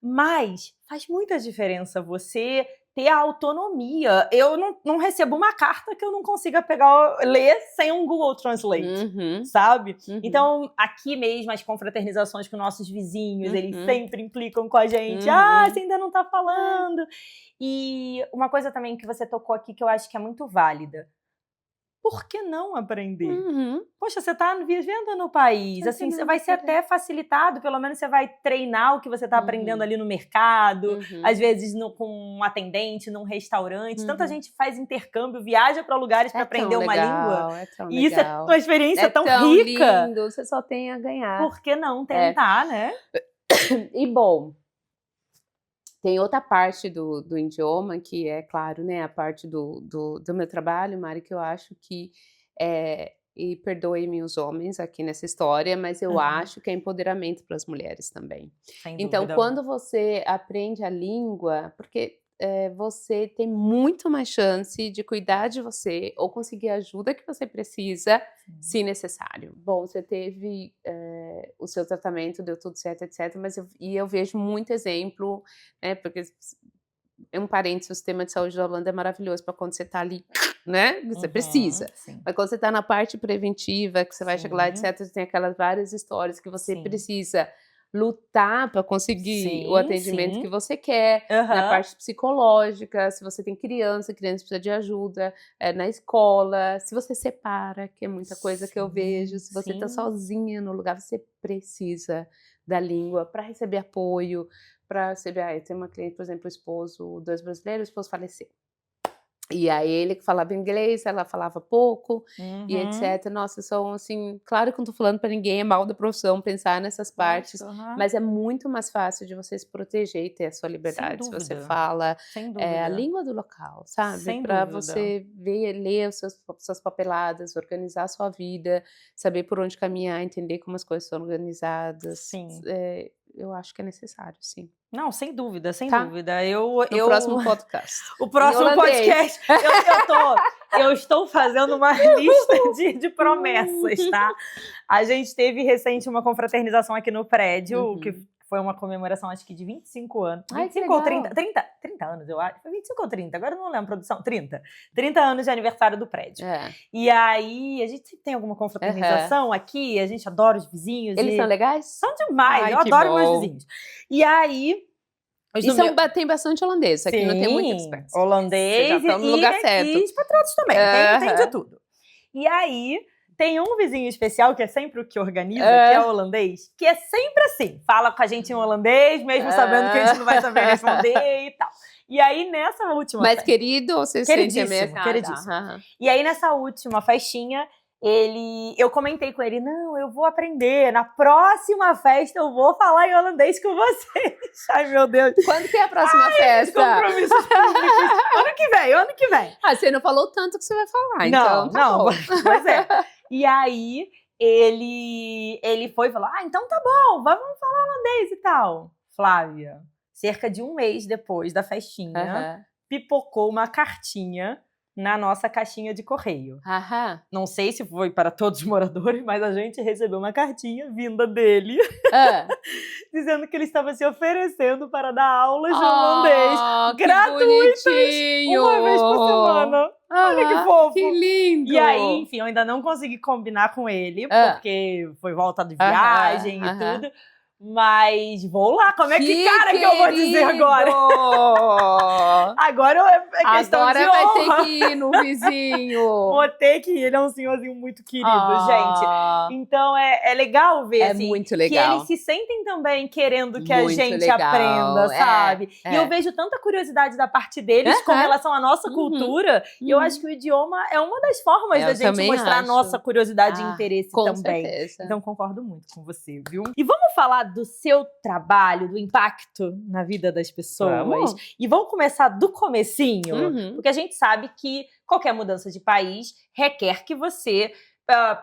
Mas faz muita diferença você ter a autonomia. Eu não recebo uma carta que eu não consiga ler sem um Google Translate, sabe? Então, aqui mesmo, as confraternizações com nossos vizinhos, eles sempre implicam com a gente. Você ainda não tá falando. E uma coisa também que você tocou aqui que eu acho que é muito válida. Por que não aprender? Poxa, você está vivendo no país, assim, você vai ser até facilitado, pelo menos você vai treinar o que você está aprendendo ali no mercado, às vezes com um atendente, num restaurante. Tanta gente faz intercâmbio, viaja para lugares para aprender uma língua. E isso é uma experiência tão rica. Lindo, você só tem a ganhar. Por que não tentar, né? E bom, tem outra parte do idioma, que é, claro, né, a parte do meu trabalho, Mari, que eu acho que, e perdoem-me os homens aqui nessa história, mas eu acho que é empoderamento para as mulheres também. Então, quando você aprende a língua, porque você tem muito mais chance de cuidar de você ou conseguir a ajuda que você precisa, se necessário. Bom, você teve o seu tratamento, deu tudo certo, etc. Mas eu vejo muito exemplo, né? Porque um parênteses, o sistema de saúde da Holanda é maravilhoso para quando você está ali, né? Você precisa. Mas quando você está na parte preventiva, que você vai chegar lá, etc., você tem aquelas várias histórias que você precisa lutar para conseguir o atendimento que você quer, Aham. na parte psicológica, se você tem criança precisa de ajuda, na escola, se você separa, que é muita coisa que eu vejo, se você tá sim. sozinha no lugar, você precisa da língua para receber apoio, para receber. Eu tenho uma cliente, por exemplo, dois brasileiros, o esposo faleceu. E aí ele que falava inglês, ela falava pouco, e etc. Nossa, são assim, claro que eu não tô falando pra ninguém, é mal da profissão pensar nessas partes, mas é muito mais fácil de você se proteger e ter a sua liberdade se você fala Sem a dúvida. língua do local, sabe? Sem Pra dúvida. você ler suas papeladas, organizar a sua vida, saber por onde caminhar, entender como as coisas são organizadas. Sim. Eu acho que é necessário, sim. Não, sem dúvida, sem Tá? dúvida. No próximo podcast. O próximo podcast, eu estou fazendo uma lista de promessas, tá? A gente teve recente uma confraternização aqui no prédio, que foi uma comemoração, acho que de 25 anos. Ai, 25 ou 30 anos, eu acho. Foi 25 ou 30, agora eu não lembro, produção. 30 anos de aniversário do prédio. E aí, a gente sempre tem alguma confraternização aqui, a gente adora os vizinhos. Eles são legais? São demais, Ai, eu adoro meus vizinhos. E aí... tem bastante holandês, aqui não tem muito experts. Holandês no lugar certo. E expatriados também, tem de tudo. E aí, tem um vizinho especial, que é sempre o que organiza, que é o holandês, que é sempre assim, fala com a gente em holandês, mesmo sabendo que a gente não vai saber responder e tal. E aí, nessa última... Mas querido ou você sente mesmo? Queridíssimo. E aí, nessa última festinha, eu comentei com ele, não, eu vou aprender, na próxima festa eu vou falar em holandês com vocês. Ai, meu Deus. Quando que é a próxima festa? Compromissos públicos. Ano que vem. Você não falou tanto que você vai falar, então não, pois é. E aí, ele foi e falou, então tá bom, vamos falar holandês e tal. Flávia, cerca de um mês depois da festinha, pipocou uma cartinha na nossa caixinha de correio. Não sei se foi para todos os moradores, mas a gente recebeu uma cartinha vinda dele, dizendo que ele estava se oferecendo para dar aulas de holandês gratuitas, uma vez por semana. Olha que fofo. Que lindo. E aí, enfim, eu ainda não consegui combinar com ele, porque foi volta de viagem e tudo. Mas vou lá, como é que cara que eu vou dizer agora? Agora é questão de honra. Agora vai ter que ir no vizinho. Vou ter que ir, ele é um senhorzinho muito querido, gente. Então é legal ver, assim, muito legal. que eles se sentem também querendo que a gente aprenda, sabe? E eu vejo tanta curiosidade da parte deles com relação à nossa cultura, e eu acho que o idioma é uma das formas da gente mostrar a nossa curiosidade e interesse também. Certeza. Então concordo muito com você, viu? E vamos falar do seu trabalho, do impacto na vida das pessoas. E vamos começar do comecinho, porque a gente sabe que qualquer mudança de país requer que você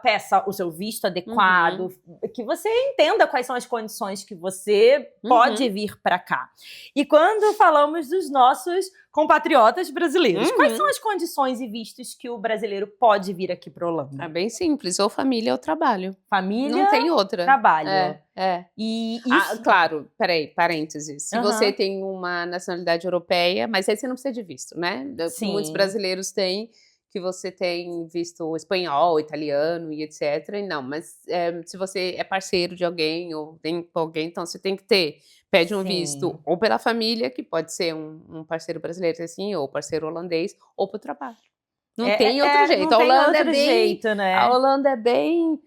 peça o seu visto adequado, que você entenda quais são as condições que você pode vir para cá. E quando falamos dos nossos compatriotas brasileiros, quais são as condições e vistos que o brasileiro pode vir aqui para Holanda? É bem simples, ou família ou trabalho. Família, não tem outra. Trabalho. E isso... claro, peraí, parênteses. Se você tem uma nacionalidade europeia, mas aí você não precisa de visto, né? Sim. Muitos brasileiros têm que você tem visto espanhol, italiano e etc. E não, mas se você é parceiro de alguém ou tem com alguém, então você tem que pede um visto ou pela família, que pode ser um parceiro brasileiro assim, ou parceiro holandês, ou para o trabalho. Não tem outro jeito. Não a Holanda tem outro jeito, né? A Holanda é bem...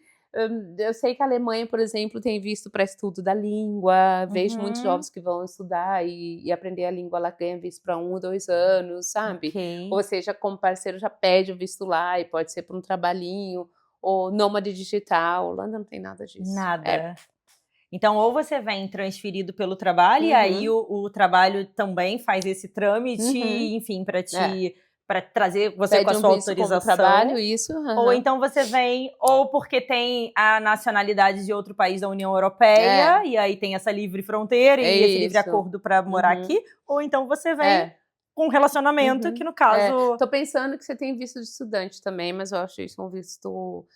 Eu sei que a Alemanha, por exemplo, tem visto para estudo da língua. Vejo muitos jovens que vão estudar e aprender a língua lá, ganha visto para 1 ou 2 anos, sabe? Ou seja, como parceiro já pede o visto lá e pode ser para um trabalhinho, ou nômade digital. A Holanda não tem nada disso. Nada. Então, ou você vem transferido pelo trabalho, e aí o trabalho também faz esse trâmite, enfim, para te... para trazer você pede com a sua autorização. Trabalho, isso. Ou então você vem, ou porque tem a nacionalidade de outro país da União Europeia, e aí tem essa livre fronteira e esse livre acordo para morar aqui, ou então você vem com um relacionamento, que no caso... Tô pensando que você tem visto de estudante também, mas eu acho isso um visto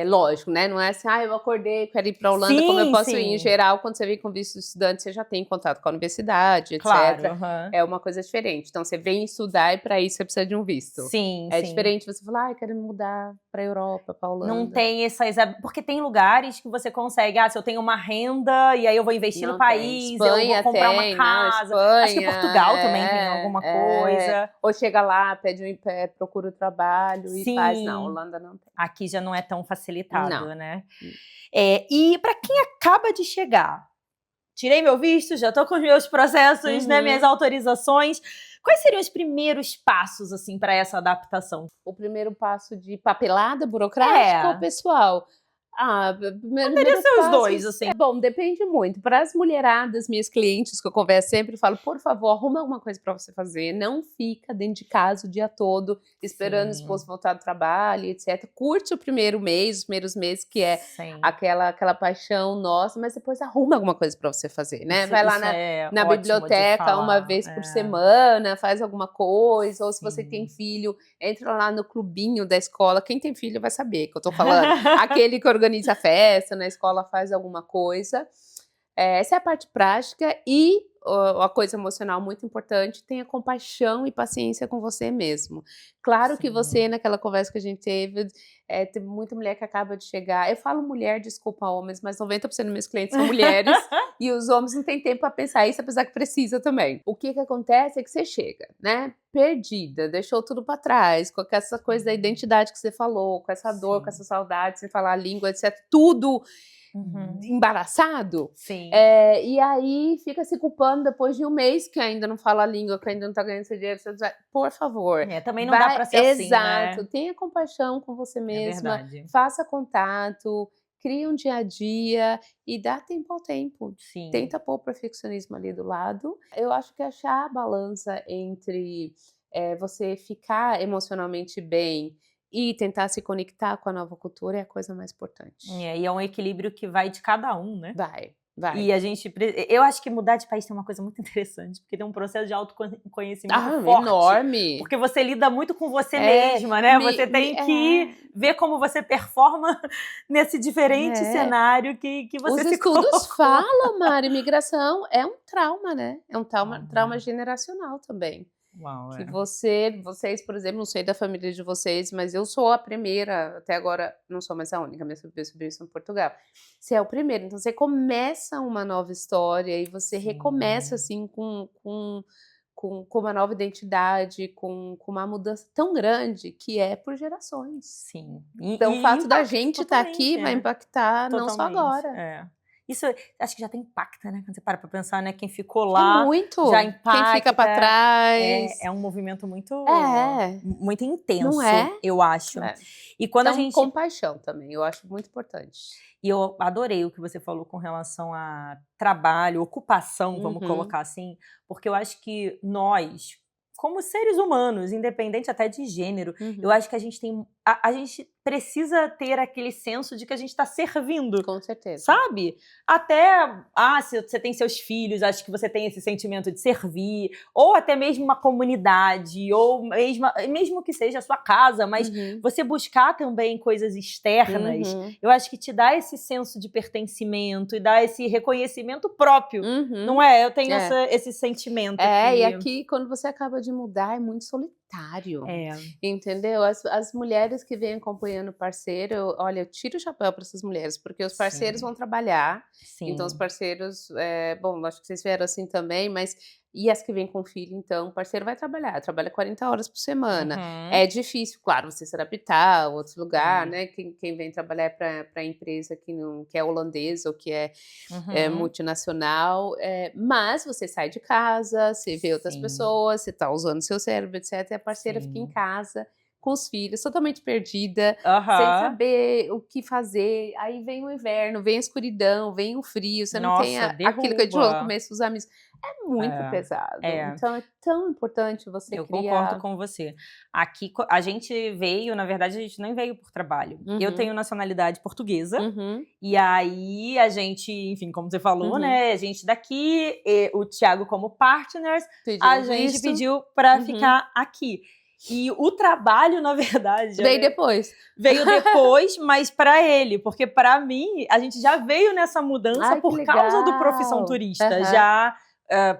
lógico, né? Não é assim, eu acordei, quero ir para a Holanda, como eu posso ir? Em geral, quando você vem com visto de estudante, você já tem contato com a universidade, etc. Claro, É uma coisa diferente. Então, você vem estudar e para isso você precisa de um visto. Sim, É diferente você falar, quero me mudar para a Europa, para a Holanda. Não tem essas... Porque tem lugares que você consegue, se eu tenho uma renda e aí eu vou investir no país, Espanha eu vou comprar uma casa. Acho que Portugal também tem alguma coisa. Ou chega lá, procura o trabalho e faz. Não, Holanda não tem. Aqui já não é tão facilitado, né? E para quem acaba de chegar, tirei meu visto, já tô com os meus processos, né, minhas autorizações. Quais seriam os primeiros passos, assim, para essa adaptação? O primeiro passo de papelada burocrática ou pessoal? Poderia ser os dois, assim. Bom, depende muito. Para as mulheradas, minhas clientes que eu converso sempre, eu falo, por favor, arruma alguma coisa para você fazer. Não fica dentro de casa o dia todo, esperando o esposo voltar do trabalho, etc. Curte o primeiro mês, os primeiros meses, que é aquela paixão nossa, mas depois arruma alguma coisa para você fazer, né? Vai lá na biblioteca uma vez por semana, faz alguma coisa, ou se você tem filho, entra lá no clubinho da escola. Quem tem filho vai saber que eu tô falando. Aquele que organiza a festa, na escola faz alguma coisa. Essa é a parte prática e a coisa emocional muito importante, tenha compaixão e paciência com você mesmo. Claro que você, naquela conversa que a gente teve, tem muita mulher que acaba de chegar. Eu falo mulher, desculpa homens, mas 90% dos meus clientes são mulheres e os homens não têm tempo para pensar isso, apesar que precisa também. O que acontece é que você chega, né? Perdida, deixou tudo para trás, com essa coisa da identidade que você falou, com essa dor, com essa saudade, sem falar a língua, etc. Tudo embaraçado. E aí fica se culpando depois de um mês que ainda não fala a língua, que ainda não tá ganhando seu dinheiro. Por favor. Também não dá pra ser assim, exato, né? Tenha compaixão com você mesma, faça contato, crie um dia a dia e dá tempo ao tempo. Tenta pôr o perfeccionismo ali do lado. Eu acho que achar a balança entre você ficar emocionalmente bem e tentar se conectar com a nova cultura é a coisa mais importante. E é um equilíbrio que vai de cada um, né? Vai. E eu acho que mudar de país tem uma coisa muito interessante, porque tem um processo de autoconhecimento forte. Enorme. Porque você lida muito com você mesma, né? Você tem que ver como você performa nesse diferente cenário que você se colocou. Os estudos falam, Mari, imigração é um trauma, né? É um trauma geracional também. Que vocês, por exemplo, não sei da família de vocês, mas eu sou a primeira, até agora não sou mais a única, minha sobrinha está em Portugal. Você é o primeiro, então você começa uma nova história e você recomeça assim com uma nova identidade, com uma mudança tão grande que é por gerações. Então o fato da gente estar aqui vai impactar não só agora. Isso acho que já tem impacto, né? Quando você para pra pensar, né? Quem ficou lá já impacta. Quem fica pra trás. É um movimento muito intenso, não é? Eu acho. E quando então, a gente... compaixão também, eu acho muito importante. E eu adorei o que você falou com relação a trabalho, ocupação, vamos colocar assim, porque eu acho que nós, como seres humanos, independente até de gênero, eu acho que a gente tem... A gente precisa ter aquele senso de que a gente está servindo. Com certeza. Sabe? Até, se você tem seus filhos, acho que você tem esse sentimento de servir, ou até mesmo uma comunidade, ou mesmo que seja a sua casa, mas você buscar também coisas externas, eu acho que te dá esse senso de pertencimento e dá esse reconhecimento próprio, não é? Eu tenho esse sentimento. E aqui, quando você acaba de mudar, é muito solitário. Entendeu? As mulheres que vêm acompanhando o parceiro, olha, eu tiro o chapéu para essas mulheres, porque os parceiros vão trabalhar. Então os parceiros, bom, acho que vocês vieram assim também, mas e as que vêm com filho, então o parceiro vai trabalha 40 horas por semana. É difícil, claro, você se adaptar a outro lugar, né? Quem vem trabalhar para a empresa que é holandesa ou que é multinacional, mas você sai de casa, você vê outras pessoas, você está usando seu cérebro, etc. E a parceira fica em casa com os filhos, totalmente perdida, sem saber o que fazer. Aí vem o inverno, vem a escuridão, vem o frio, você não tem aquilo que a gente falou no começo, os amigos. É muito pesado. Então é tão importante você criar... Eu concordo com você. Aqui, a gente veio, na verdade, a gente não veio por trabalho. Eu tenho nacionalidade portuguesa, e aí a gente, enfim, como você falou, né, a gente daqui, o Thiago como partners, a gente pediu para ficar aqui. E o trabalho, na verdade... Veio depois. Veio depois, mas para ele. Porque para mim, a gente já veio nessa mudança por causa do Profissão Turista. Já...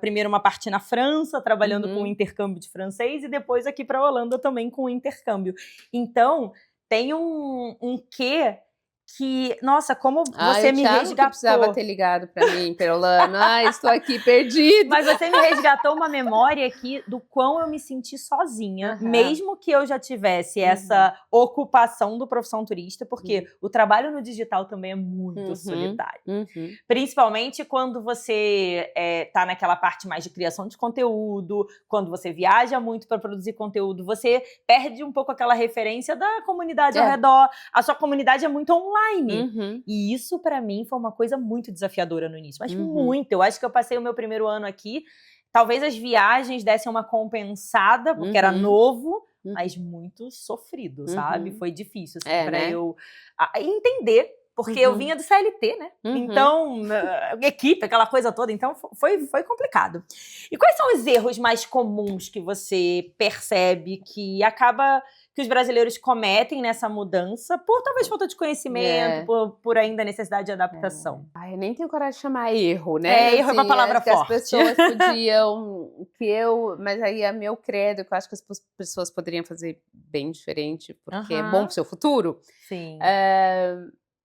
primeiro uma parte na França, trabalhando com intercâmbio de francês, e depois aqui para a Holanda também com intercâmbio. Então, tem um quê que, nossa, como você me resgatou. Que precisava ter ligado para mim, Perolano. Estou aqui perdido. Mas você me resgatou uma memória aqui do quão eu me senti sozinha, mesmo que eu já tivesse essa ocupação do Profissão Turista, porque o trabalho no digital também é muito solitário. Principalmente quando você tá naquela parte mais de criação de conteúdo, quando você viaja muito para produzir conteúdo, você perde um pouco aquela referência da comunidade ao redor. A sua comunidade é muito online. E isso, pra mim, foi uma coisa muito desafiadora no início. Mas muito. Eu acho que eu passei o meu primeiro ano aqui. Talvez as viagens dessem uma compensada, porque era novo, mas muito sofrido, sabe? Foi difícil, assim, pra eu entender. Porque eu vinha do CLT, né? Então, equipe, aquela coisa toda. Então, foi complicado. E quais são os erros mais comuns que você percebe que os brasileiros cometem nessa mudança, por talvez falta de conhecimento, por ainda necessidade de adaptação? Eu nem tenho coragem de chamar erro, né? Erro é uma palavra forte. As pessoas podiam... Mas aí é meu credo, que eu acho que as pessoas poderiam fazer bem diferente, porque é bom pro seu futuro. Sim.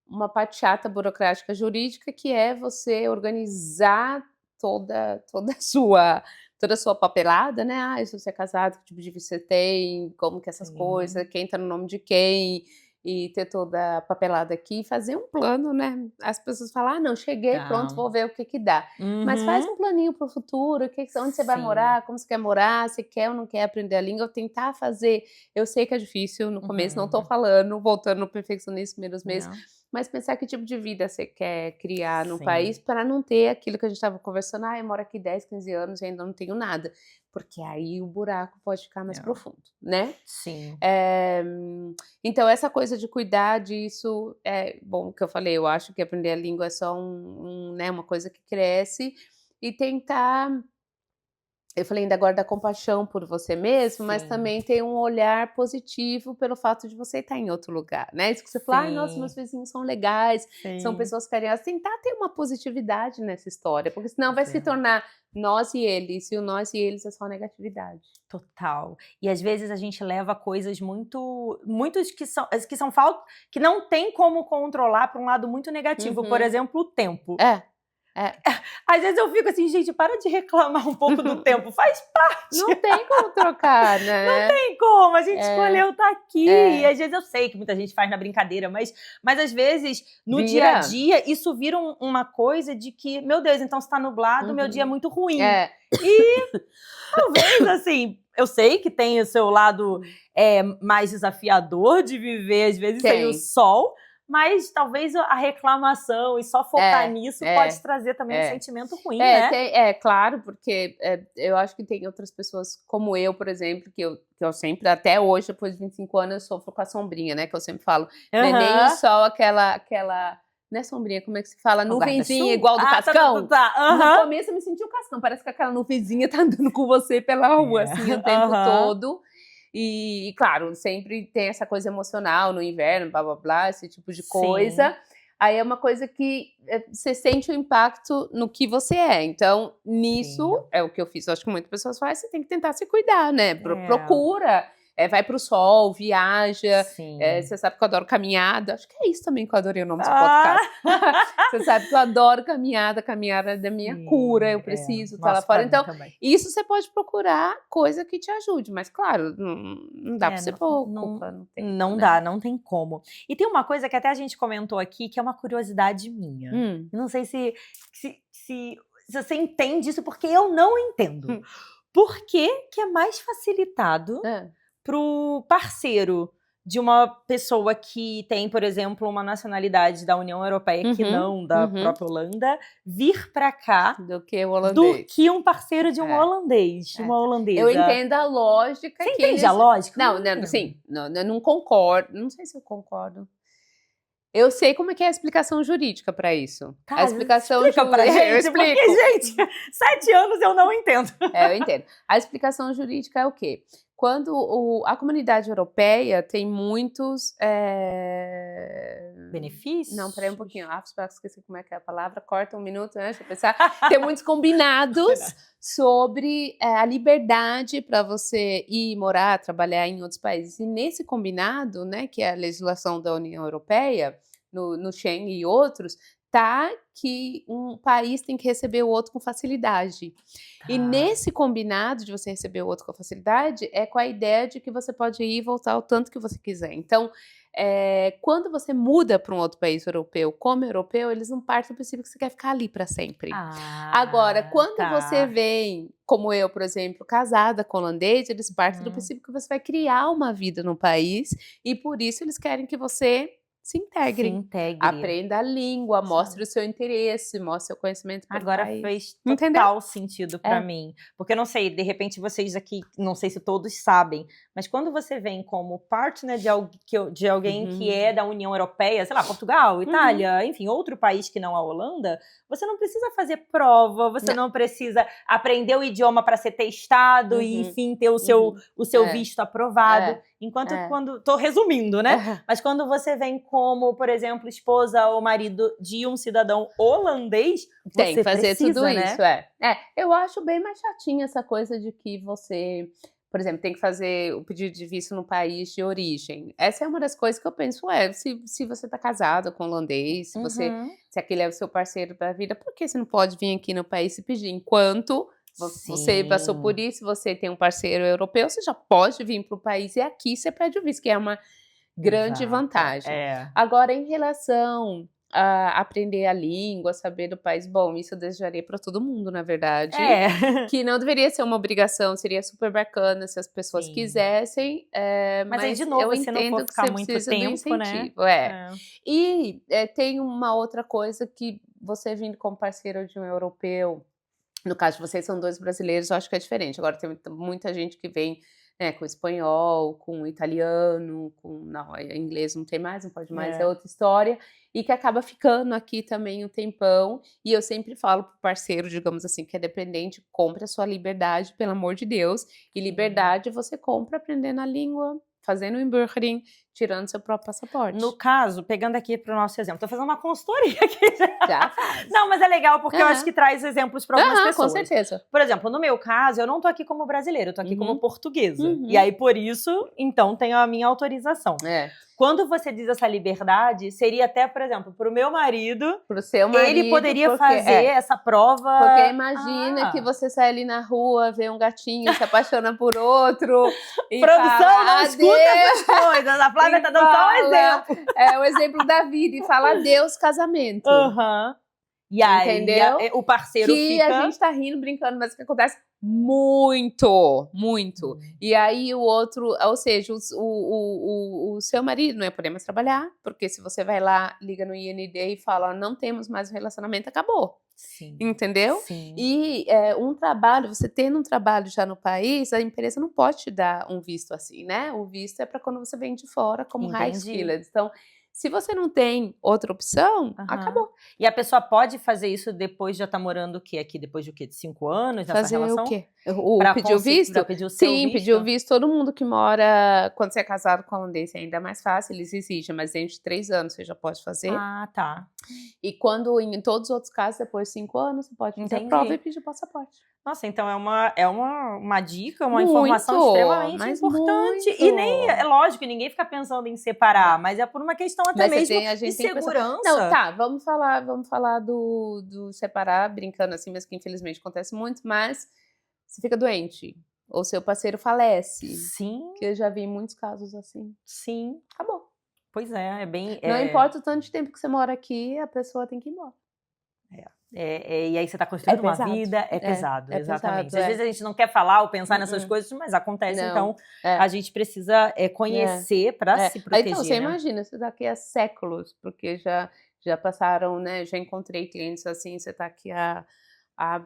Uma parte chata burocrática jurídica, que é você organizar toda a sua papelada, né? Se você é casado, que tipo de visto você tem, como que essas coisas, quem tá no nome de quem, e ter toda a papelada aqui, e fazer um plano, né? As pessoas falam, não, cheguei, pronto, vou ver o que dá. Mas faz um planinho pro futuro, onde você vai morar, como você quer morar, se quer ou não quer aprender a língua, tentar fazer. Eu sei que é difícil no começo, não tô falando, voltando no perfeccionismo primeiros meses, mas pensar que tipo de vida você quer criar no país para não ter aquilo que a gente estava conversando, eu moro aqui 10, 15 anos e ainda não tenho nada. Porque aí o buraco pode ficar mais profundo, né? Sim. Então, essa coisa de cuidar disso, bom, o que eu falei, eu acho que aprender a língua é só né, uma coisa que cresce, e tentar... Eu falei ainda agora da compaixão por você mesmo, mas também ter um olhar positivo pelo fato de você estar em outro lugar, né? Isso que você fala, nossa, meus vizinhos são legais, são pessoas carinhosas. Tentar ter uma positividade nessa história, porque senão vai se tornar nós e eles, e o nós e eles é só negatividade. Total. E às vezes a gente leva coisas muitos que não tem como controlar para um lado muito negativo. Por exemplo, o tempo. Às vezes eu fico assim, gente, para de reclamar um pouco do tempo, faz parte. Não tem como trocar, né? Não tem como, a gente escolheu estar aqui. E às vezes eu sei que muita gente faz na brincadeira, mas às vezes, no dia a dia, isso vira uma coisa de que, meu Deus, então se tá nublado, meu dia é muito ruim. E talvez, assim, eu sei que tem o seu lado mais desafiador de viver, às vezes, sem o sol. Mas talvez a reclamação e só focar nisso pode trazer também um sentimento ruim, né? Claro, porque eu acho que tem outras pessoas como eu, por exemplo, que eu sempre, até hoje, depois de 25 anos, eu sofro com a sombrinha, né? Que eu sempre falo. Não é nem o sol, aquela... Não é sombrinha, como é que se fala? Nuvenzinha, igual do Cascão. No começo eu me senti o Cascão, parece que aquela nuvenzinha tá andando com você pela rua, assim, o tempo todo. E, claro, sempre tem essa coisa emocional no inverno, blá, blá, blá, esse tipo de coisa. Aí é uma coisa que você sente o impacto no que você é. Então, nisso, é o que eu fiz. Eu acho que muitas pessoas fazem, você tem que tentar se cuidar, né? Procura, vai pro sol, viaja. Você sabe que eu adoro caminhada. Acho que é isso também que eu adorei o nome do podcast. Você sabe que eu adoro caminhada é da minha cura, eu preciso estar lá fora. Então, isso você pode procurar coisa que te ajude. Mas, claro, não dá pra você pôr culpa. Não tem como. E tem uma coisa que até a gente comentou aqui, que é uma curiosidade minha. Não sei se você entende isso, porque eu não entendo. Por que é mais facilitado pro parceiro de uma pessoa que tem, por exemplo, uma nacionalidade da União Europeia que não da própria Holanda, vir pra cá do que o holandês. Do que um parceiro de um holandês, uma holandesa. Eu entendo a lógica. Você entende a lógica? Eu não concordo. Não sei se eu concordo. Eu sei como é que é a explicação jurídica para isso. Tá, a explicação jurídica pra gente, eu explico. Porque, gente, 7 anos eu não entendo. Eu entendo. A explicação jurídica é o quê? quando a comunidade europeia tem muitos... Benefícios? Não, peraí um pouquinho. Esqueci como é que é a palavra. Corta um minuto, né? Deixa eu pensar. Tem muitos combinados sobre a liberdade para você ir morar, trabalhar em outros países. E nesse combinado, né, que é a legislação da União Europeia, no Schengen e outros, tá que um país tem que receber o outro com facilidade. E nesse combinado de você receber o outro com facilidade, é com a ideia de que você pode ir e voltar o tanto que você quiser. Então, quando você muda para um outro país europeu, como europeu, eles não partem do princípio que você quer ficar ali para sempre. Agora, quando você vem, como eu, por exemplo, casada com holandês, eles partem do princípio que você vai criar uma vida no país e por isso eles querem que você se integre. Aprenda a língua, mostre o seu interesse, mostre o seu conhecimento pelo Agora país. fez total sentido para mim. Porque eu não sei, de repente vocês aqui, não sei se todos sabem, mas quando você vem como partner de alguém que é da União Europeia, sei lá, Portugal, Itália, enfim, outro país que não a Holanda, você não precisa fazer prova, você não precisa aprender o idioma para ser testado e, enfim, ter o seu visto aprovado. Enquanto quando... Tô resumindo, né? Mas quando você vem como, por exemplo, esposa ou marido de um cidadão holandês, tem você que fazer precisa, tudo né? isso, eu acho bem mais chatinha essa coisa de que você, por exemplo, tem que fazer o pedido de visto no país de origem. Essa é uma das coisas que eu penso, se você tá casado com holandês, se aquele é o seu parceiro da vida, por que você não pode vir aqui no país e pedir? Enquanto você passou por isso, você tem um parceiro europeu, você já pode vir para o país e aqui você pede o visto, que é uma grande vantagem. Agora, em relação a aprender a língua, saber do país, bom, isso eu desejaria para todo mundo, na verdade. Que não deveria ser uma obrigação, seria super bacana se as pessoas quisessem. Mas aí, de novo, eu se não entendo for que ficar você muito precisa tempo, do incentivo. né? E tem uma outra coisa que você vindo como parceiro de um europeu, no caso de vocês são 2 brasileiros, eu acho que é diferente. Agora tem muita gente que vem com espanhol, com italiano, inglês não tem mais, não pode mais, é outra história, e que acaba ficando aqui também um tempão, e eu sempre falo pro parceiro, digamos assim, que é dependente, compre a sua liberdade, pelo amor de Deus, e liberdade você compra aprendendo a língua, fazendo o Inburgering, tirando seu próprio passaporte. No caso, pegando aqui para o nosso exemplo, tô fazendo uma consultoria aqui. Já faz. Não, mas é legal porque eu acho que traz exemplos para algumas pessoas. Com certeza. Por exemplo, no meu caso, eu não tô aqui como brasileira, eu tô aqui como portuguesa. E aí, por isso, então, tenho a minha autorização. Quando você diz essa liberdade, seria até, por exemplo, pro meu marido, pro seu marido, ele poderia fazer essa prova... Porque imagina que você sai ali na rua, vê um gatinho, se apaixona por outro... E produção, fala, não escuta essas coisas, a Flávia tá dando só um exemplo. É o exemplo da vida, e fala adeus casamento. E aí, entendeu? O parceiro que fica... a gente tá rindo, brincando, mas o que acontece? Muito. E aí o outro, ou seja, o seu marido não ia poder mais trabalhar, porque se você vai lá, liga no IND e fala, não temos mais um relacionamento, acabou. Entendeu? E um trabalho, você tendo um trabalho já no país, a empresa não pode te dar um visto assim, né? O visto é para quando você vem de fora, como high skilled. Então, se você não tem outra opção, acabou. E a pessoa pode fazer isso depois de já estar morando o quê? Aqui, depois de o quê? De 5 anos nessa relação? Fazer o quê? Pedir o visto? Pedir o seu visto? Pedir o visto. Todo mundo que mora, quando você é casado com holandês, é ainda mais fácil, eles exigem, mas dentro de 3 anos você já pode fazer. E quando, em todos os outros casos, depois de 5 anos, você pode fazer a prova e pedir o passaporte. Nossa, então é uma dica, uma informação extremamente importante. E nem, é lógico, ninguém fica pensando em separar, mas é por uma questão até mesmo de segurança. Não, tá, vamos falar do separar, brincando assim, mas que infelizmente acontece muito, mas você fica doente, ou seu parceiro falece. Que eu já vi muitos casos assim. Acabou. Pois é bem... Não importa o tanto de tempo que você mora aqui, a pessoa tem que ir embora. E aí você está construindo uma vida, pesado, exatamente. Pesado, Às vezes a gente não quer falar ou pensar nessas coisas, mas acontece, então a gente precisa conhecer para se proteger. Então, você imagina, isso daqui a séculos, porque já passaram, né? Já encontrei clientes assim, você está aqui há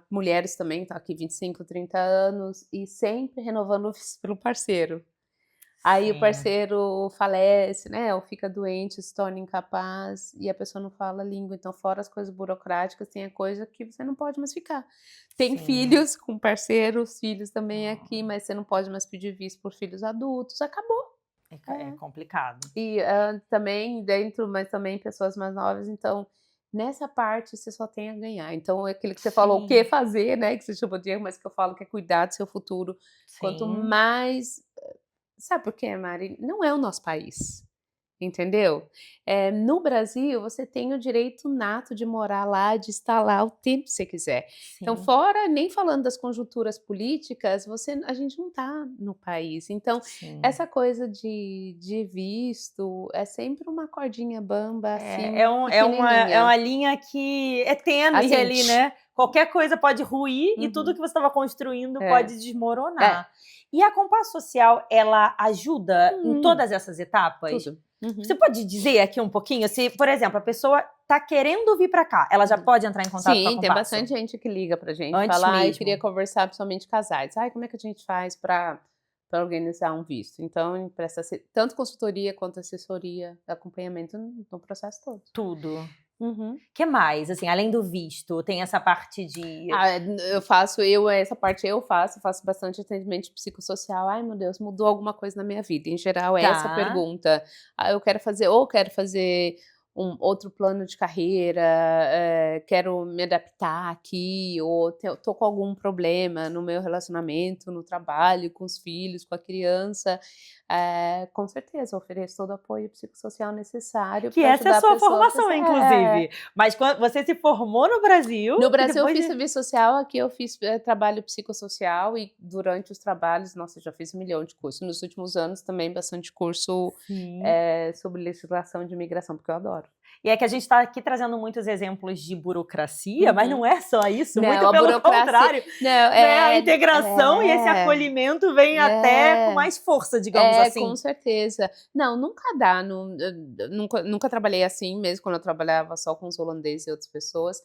mulheres também, tá aqui 25, 30 anos, e sempre renovando pelo parceiro. Aí o Sim. parceiro falece, né, ou fica doente, se torna incapaz, e a pessoa não fala a língua. Então, fora as coisas burocráticas, tem a coisa que você não pode mais ficar. Tem Sim. filhos com parceiro, os filhos também aqui, mas você não pode mais pedir visto por filhos adultos. Acabou. É complicado. E também dentro, mas também pessoas mais novas, então nessa parte você só tem a ganhar. Então é aquilo que você falou, o que Sim. fazer, né? Que você chamou de erro, mas que eu falo que é cuidar do seu futuro. Quanto Sim. mais. Sabe por quê, Mari? Não é o nosso país. Entendeu? No Brasil, você tem o direito nato de morar lá, de estar lá o tempo que você quiser. Então, Sim. fora, nem falando das conjunturas políticas, a gente não está no país. Então, Sim. essa coisa de visto é sempre uma cordinha bamba, assim, É pequenininha. uma linha que é tênue Assim, ali, né? Qualquer coisa pode ruir e tudo Uhum. que você estava construindo É. pode É. desmoronar. E a Compasso Social, ela ajuda em todas essas etapas? Tudo. Uhum. Você pode dizer aqui um pouquinho, se, por exemplo, a pessoa tá querendo vir para cá, ela já pode entrar em contato com a Sim, Compasso? tem bastante gente que liga pra gente, Antes fala, eu mesmo. queria conversar principalmente casais. Como é que a gente faz para organizar um visto? Então, presta tanto consultoria quanto assessoria, acompanhamento no processo todo. Tudo. Uhum. Que mais? Assim, além do visto, tem essa parte de... Essa parte eu faço bastante atendimento psicossocial. Ai, meu Deus, mudou alguma coisa na minha vida. Em geral, é essa a pergunta. Eu quero fazer um outro plano de carreira, quero me adaptar aqui, ou tô com algum problema no meu relacionamento, no trabalho, com os filhos, com a criança. Com certeza, eu ofereço todo o apoio psicossocial necessário Que para essa é ajudar a sua a pessoa formação, inclusive. Mas quando você se formou no Brasil... No Brasil eu depois fiz serviço social, aqui eu fiz trabalho psicossocial e durante os trabalhos, nossa, eu já fiz 1 milhão de cursos. Nos últimos anos também bastante curso sobre legislação de imigração, porque eu adoro. E é que a gente está aqui trazendo muitos exemplos de burocracia, mas não é só isso, Não, muito a pelo burocracia- contrário. Não, A integração e esse acolhimento vem até com mais força, digamos assim. Com certeza. Não, nunca dá. Nunca trabalhei assim, mesmo quando eu trabalhava só com os holandeses e outras pessoas.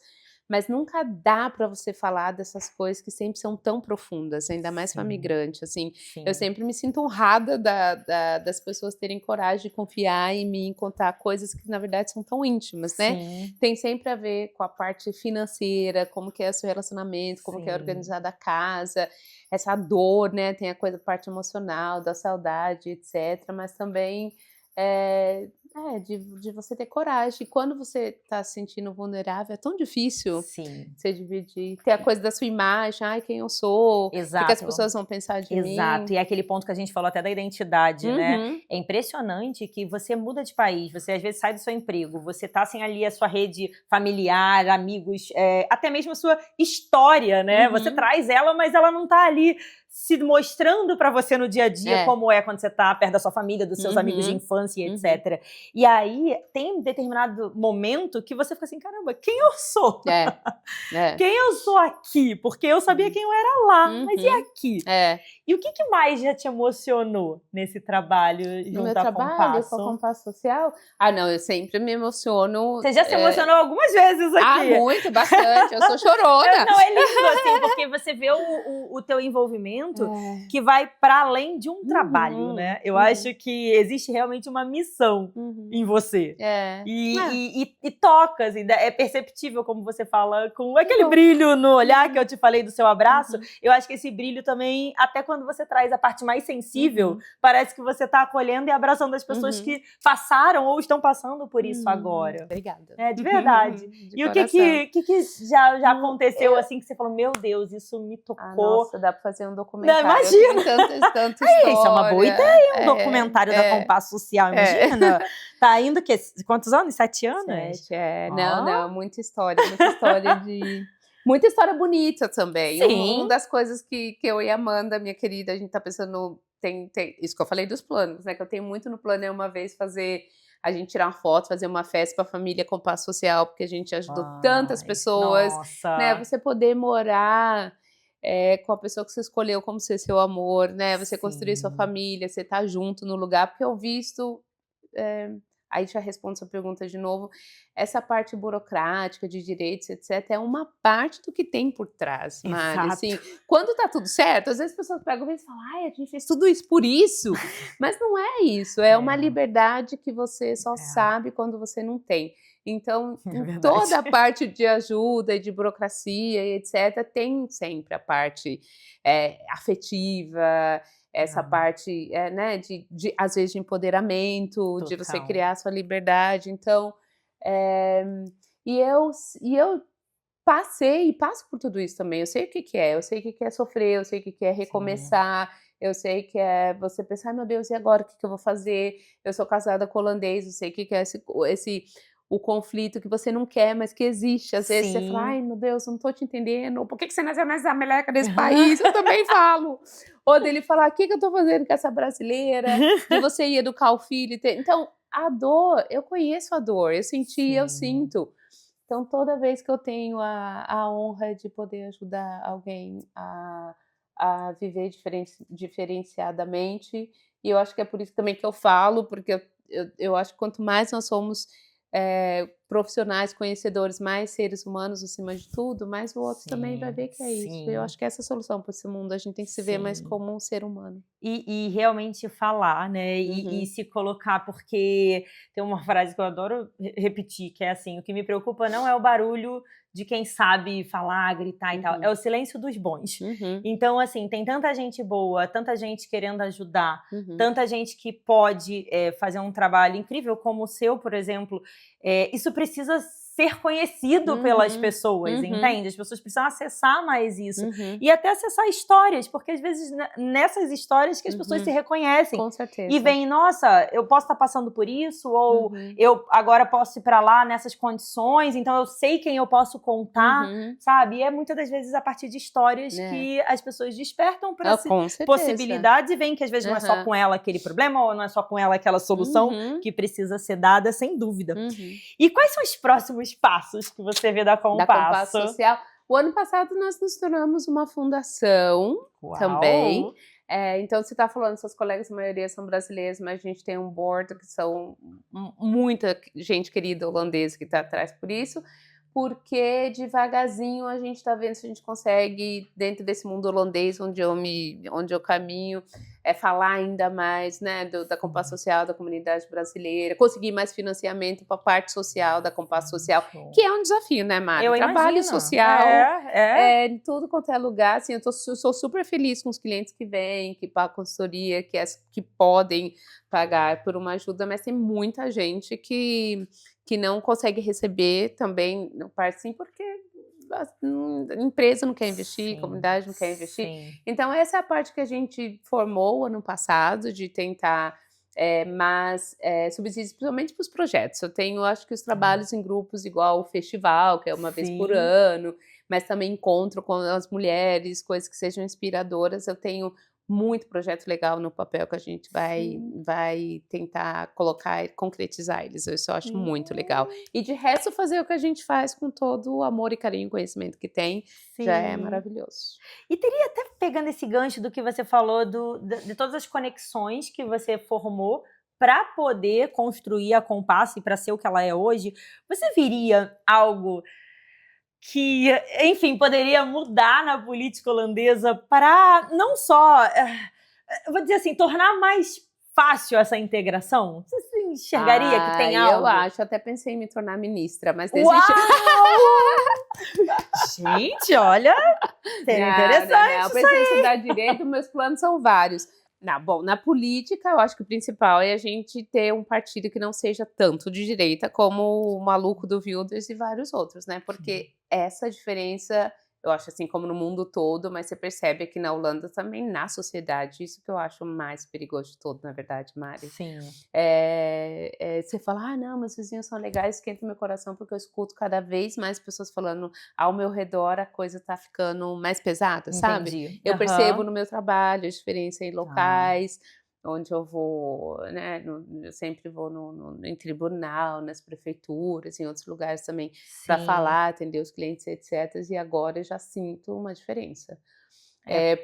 Mas nunca dá para você falar dessas coisas que sempre são tão profundas, ainda mais para migrante, assim. Sim. Eu sempre me sinto honrada das pessoas terem coragem de confiar em mim, contar coisas que, na verdade, são tão íntimas, né? Sim. Tem sempre a ver com a parte financeira, como que é o seu relacionamento, como que é organizada a casa, essa dor, né? Tem a parte emocional, da saudade, etc. Mas também de você ter coragem. E quando você está se sentindo vulnerável, é tão difícil você dividir. Ter a coisa da sua imagem, quem eu sou, o que as pessoas vão pensar de mim. Exato, e é aquele ponto que a gente falou até da identidade, né? É impressionante que você muda de país, você às vezes sai do seu emprego, você tá sem ali a sua rede familiar, amigos, até mesmo a sua história, né? Você traz ela, mas ela não tá ali se mostrando para você no dia a dia como é quando você tá perto da sua família, dos seus amigos de infância, etc. E aí tem um determinado momento que você fica assim, caramba, quem eu sou? Quem eu sou aqui? Porque eu sabia quem eu era lá, mas e aqui? E o que mais já te emocionou nesse trabalho junto à Compasso? Com a Compasso Social? Não, eu sempre me emociono. Você já se emocionou algumas vezes aqui. Muito, bastante. Eu sou chorona. Não, é lindo, assim, porque você vê o teu envolvimento que vai para além de um trabalho, né? Eu acho que existe realmente uma missão em você. E toca, assim, é perceptível, como você fala, com aquele brilho no olhar que eu te falei do seu abraço. Eu acho que esse brilho também, até quando você traz a parte mais sensível, parece que você tá acolhendo e abraçando as pessoas que passaram ou estão passando por isso agora. Obrigada. De verdade. E o que já aconteceu, assim, que você falou, meu Deus, isso me tocou. Nossa, dá pra fazer um documentário. Não, imagina. Tanta história. Isso é uma boa ideia, um documentário da Compasso Social, imagina. Tá indo, quantos anos? 7 anos? 7, Não, muita história muita história bonita também. Uma das coisas que eu e a Amanda, minha querida, a gente tá pensando, tem isso que eu falei dos planos, né, que eu tenho muito no plano, uma vez a gente tirar uma foto, fazer uma festa para a família Compasso Social, porque a gente ajudou tantas pessoas, né, você poder morar com a pessoa que você escolheu como ser seu amor, né, você construir sua família, você tá junto no lugar, porque eu visto aí já respondo sua pergunta de novo, essa parte burocrática de direitos, etc, é uma parte do que tem por trás, Mari, Exato. assim, quando tá tudo certo, às vezes as pessoas pegam e falam, ai, a gente fez tudo isso por isso, mas não é isso, é uma liberdade que você só sabe quando você não tem. Então, em toda a parte de ajuda e de burocracia e etc, tem sempre a parte afetiva, essa parte, né, às vezes de empoderamento, Total. de você criar a sua liberdade. Então, e eu passei e passo por tudo isso também. Eu sei o que que é, eu sei o que que é sofrer, eu sei o que que é recomeçar, eu sei que é você pensar, meu Deus, e agora o que que eu vou fazer? Eu sou casada com holandês, eu sei o que que é o conflito que você não quer, mas que existe. Às vezes você fala, ai meu Deus, não tô te entendendo, por que que você nasceu nessa meleca desse país? Eu também falo. Ou dele falar, o que que eu tô fazendo com essa brasileira? De você ir educar o filho. Então, a dor, eu conheço a dor, eu senti, eu sinto. Então, toda vez que eu tenho a honra de poder ajudar alguém a viver diferenciadamente, e eu acho que é por isso também que eu falo, porque eu acho que quanto mais nós somos profissionais, conhecedores, mais seres humanos acima de tudo, mais o outro também vai ver que é isso. Eu acho que essa é a solução para esse mundo, a gente tem que se ver mais como um ser humano. E realmente falar, né, e se colocar, porque tem uma frase que eu adoro repetir, que é assim, o que me preocupa não é o barulho de quem sabe falar, gritar e tal, é o silêncio dos bons. Então, assim, tem tanta gente boa, tanta gente querendo ajudar, tanta gente que pode fazer um trabalho incrível como o seu, por exemplo, isso precisa ser conhecido pelas pessoas, entende? As pessoas precisam acessar mais isso. E até acessar histórias, porque às vezes nessas histórias que as pessoas se reconhecem. Com certeza. E veem, nossa, eu posso estar passando por isso, ou eu agora posso ir pra lá nessas condições, então eu sei quem eu posso contar, sabe? E é muitas das vezes a partir de histórias que as pessoas despertam para possibilidades e veem que às vezes não é só com ela aquele problema, ou não é só com ela aquela solução que precisa ser dada, sem dúvida. E quais são os próximos passos que você vê da Compasso? Da Compasso Social. O ano passado nós nos tornamos uma fundação também. Então você está falando, seus colegas, a maioria são brasileiros, mas a gente tem um board que são muita gente querida holandesa que está atrás por isso, porque devagarzinho a gente está vendo se a gente consegue, dentro desse mundo holandês onde eu caminho, falar ainda mais, né, da Compasso Social, da comunidade brasileira, conseguir mais financiamento para a parte social da Compasso Social, que é um desafio, né, Mari? Trabalho social, em tudo quanto é lugar, assim, eu sou super feliz com os clientes que vêm, que pagam consultoria, que podem pagar por uma ajuda, mas tem muita gente que não consegue receber também, não parte sim, porque a empresa não quer investir, a comunidade não quer investir. Então, essa é a parte que a gente formou ano passado, de tentar subsídios, principalmente para os projetos. Eu tenho, acho que os trabalhos em grupos, igual o festival, que é uma vez por ano, mas também encontro com as mulheres, coisas que sejam inspiradoras. Eu tenho muito projeto legal no papel que a gente vai tentar colocar e concretizar eles. Eu isso acho muito legal. E de resto, fazer o que a gente faz com todo o amor e carinho e conhecimento que tem, já é maravilhoso. E teria até, pegando esse gancho do que você falou, de todas as conexões que você formou para poder construir a Compasso e para ser o que ela é hoje, você viria algo que, enfim, poderia mudar na política holandesa para não só, eu vou dizer assim, tornar mais fácil essa integração? Você se enxergaria que tem algo? Eu acho, até pensei em me tornar ministra, mas desisti. Gente, olha, seria interessante. Eu pensei em estudar direito, meus planos são vários. Bom, na política, eu acho que o principal é a gente ter um partido que não seja tanto de direita como o maluco do Wilders e vários outros, né? Porque essa diferença, eu acho assim, como no mundo todo, mas você percebe aqui na Holanda também, na sociedade, isso que eu acho mais perigoso de todo, na verdade, Mari. Você fala, não, meus vizinhos são legais, esquenta meu coração, porque eu escuto cada vez mais pessoas falando, ao meu redor a coisa tá ficando mais pesada, sabe? Eu percebo no meu trabalho a diferença em locais, onde eu vou, né, eu sempre vou em tribunal, nas prefeituras, em outros lugares também, para falar, atender os clientes, etc. E agora eu já sinto uma diferença.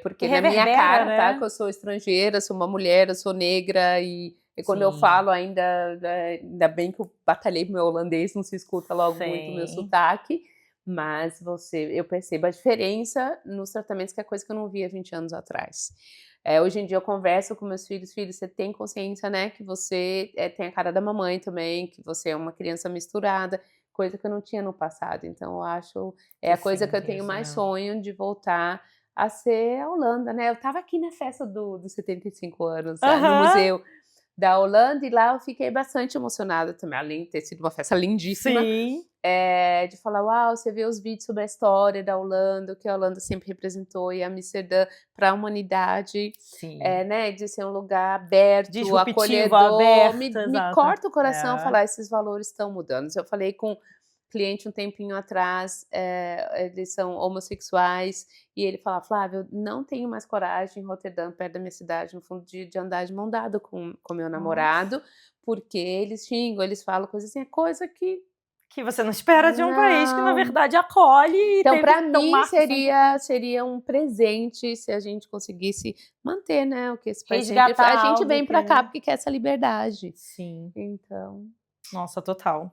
Porque na minha cara, né? tá, que eu sou estrangeira, sou uma mulher, eu sou negra e E quando eu falo ainda bem que eu batalhei pro meu holandês, não se escuta logo muito o meu sotaque, mas eu percebo a diferença nos tratamentos, que é coisa que eu não via 20 anos atrás. Hoje em dia eu converso com meus filhos, você tem consciência, né, que você tem a cara da mamãe também, que você é uma criança misturada, coisa que eu não tinha no passado. Então eu acho, a coisa que eu tenho mais sonho de voltar a ser a Holanda, né? Eu tava aqui na festa dos 75 anos, no museu da Holanda, e lá eu fiquei bastante emocionada também, além de ter sido uma festa lindíssima. Sim. De falar, uau, você vê os vídeos sobre a história da Holanda, o que a Holanda sempre representou, e Amsterdã para a humanidade, né, de ser um lugar aberto, acolhedor, aberto, me corta o coração falar, esses valores estão mudando. Eu falei com cliente um tempinho atrás, eles são homossexuais, e ele fala, Flávia, eu não tenho mais coragem em Roterdã, perto da minha cidade, no fundo, de andar de mão dada com meu namorado, porque eles xingam, eles falam coisas assim, coisa que você não espera de um país que, na verdade, acolhe. Então, para mim, seria um presente se a gente conseguisse manter, né, o que esse país sempre... A gente vem para cá porque quer essa liberdade. Sim. Então... Nossa, total.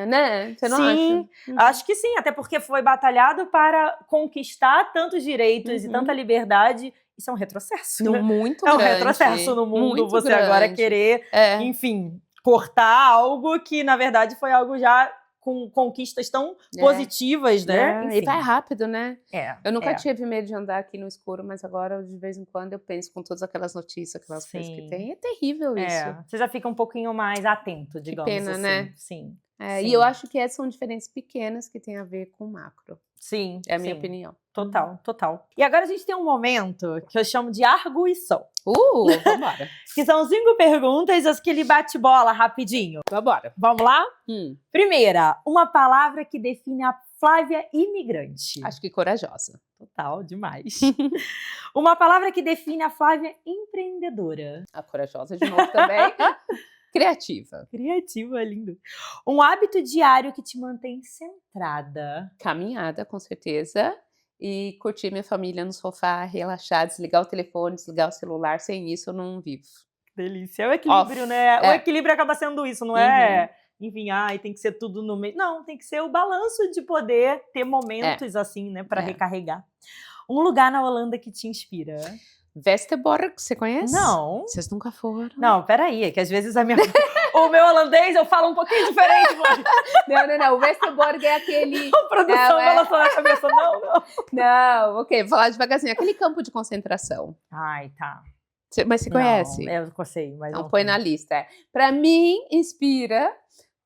Né? Você não acha? Sim, acho que sim, até porque foi batalhado para conquistar tantos direitos e tanta liberdade. Isso é um retrocesso, né? Muito grande. É um retrocesso no mundo, muito você grande. Agora querer, enfim, cortar algo que, na verdade, foi algo já com conquistas tão positivas, né? E vai rápido, né? Eu nunca tive tive medo de andar aqui no escuro, mas agora, de vez em quando, eu penso com todas aquelas notícias, aquelas coisas que tem. É terrível isso. Você já fica um pouquinho mais atento, digamos assim. Que pena, né? Sim. E eu acho que essas são diferenças pequenas que têm a ver com o macro. Sim. É a minha opinião. Total. E agora a gente tem um momento que eu chamo de arguição. Vambora. Que são 5 perguntas, aquele bate-bola rapidinho. Vambora. Vamos lá? Primeira, uma palavra que define a Flávia imigrante. Acho que corajosa. Total, demais. Uma palavra que define a Flávia empreendedora. A corajosa de novo também. Criativa. Criativa, lindo. Um hábito diário que te mantém centrada. Caminhada, com certeza. E curtir minha família no sofá, relaxar, desligar o telefone, desligar o celular. Sem isso, eu não vivo. Delícia. É o equilíbrio, né? O equilíbrio acaba sendo isso, não é? Enfim, tem que ser tudo no meio. Não, tem que ser o balanço de poder ter momentos assim, né? Para recarregar. Um lugar na Holanda que te inspira. Westerbork, você conhece? Não. Vocês nunca foram? Não, peraí, é que às vezes o meu holandês eu falo um pouquinho diferente. Não. O Westerbork é aquele... A produção balançou na cabeça, não. Não, ok, vou falar devagarzinho. Aquele campo de concentração. Ai, tá. Mas você conhece? Eu sei, mas então põe na lista. Pra mim, inspira...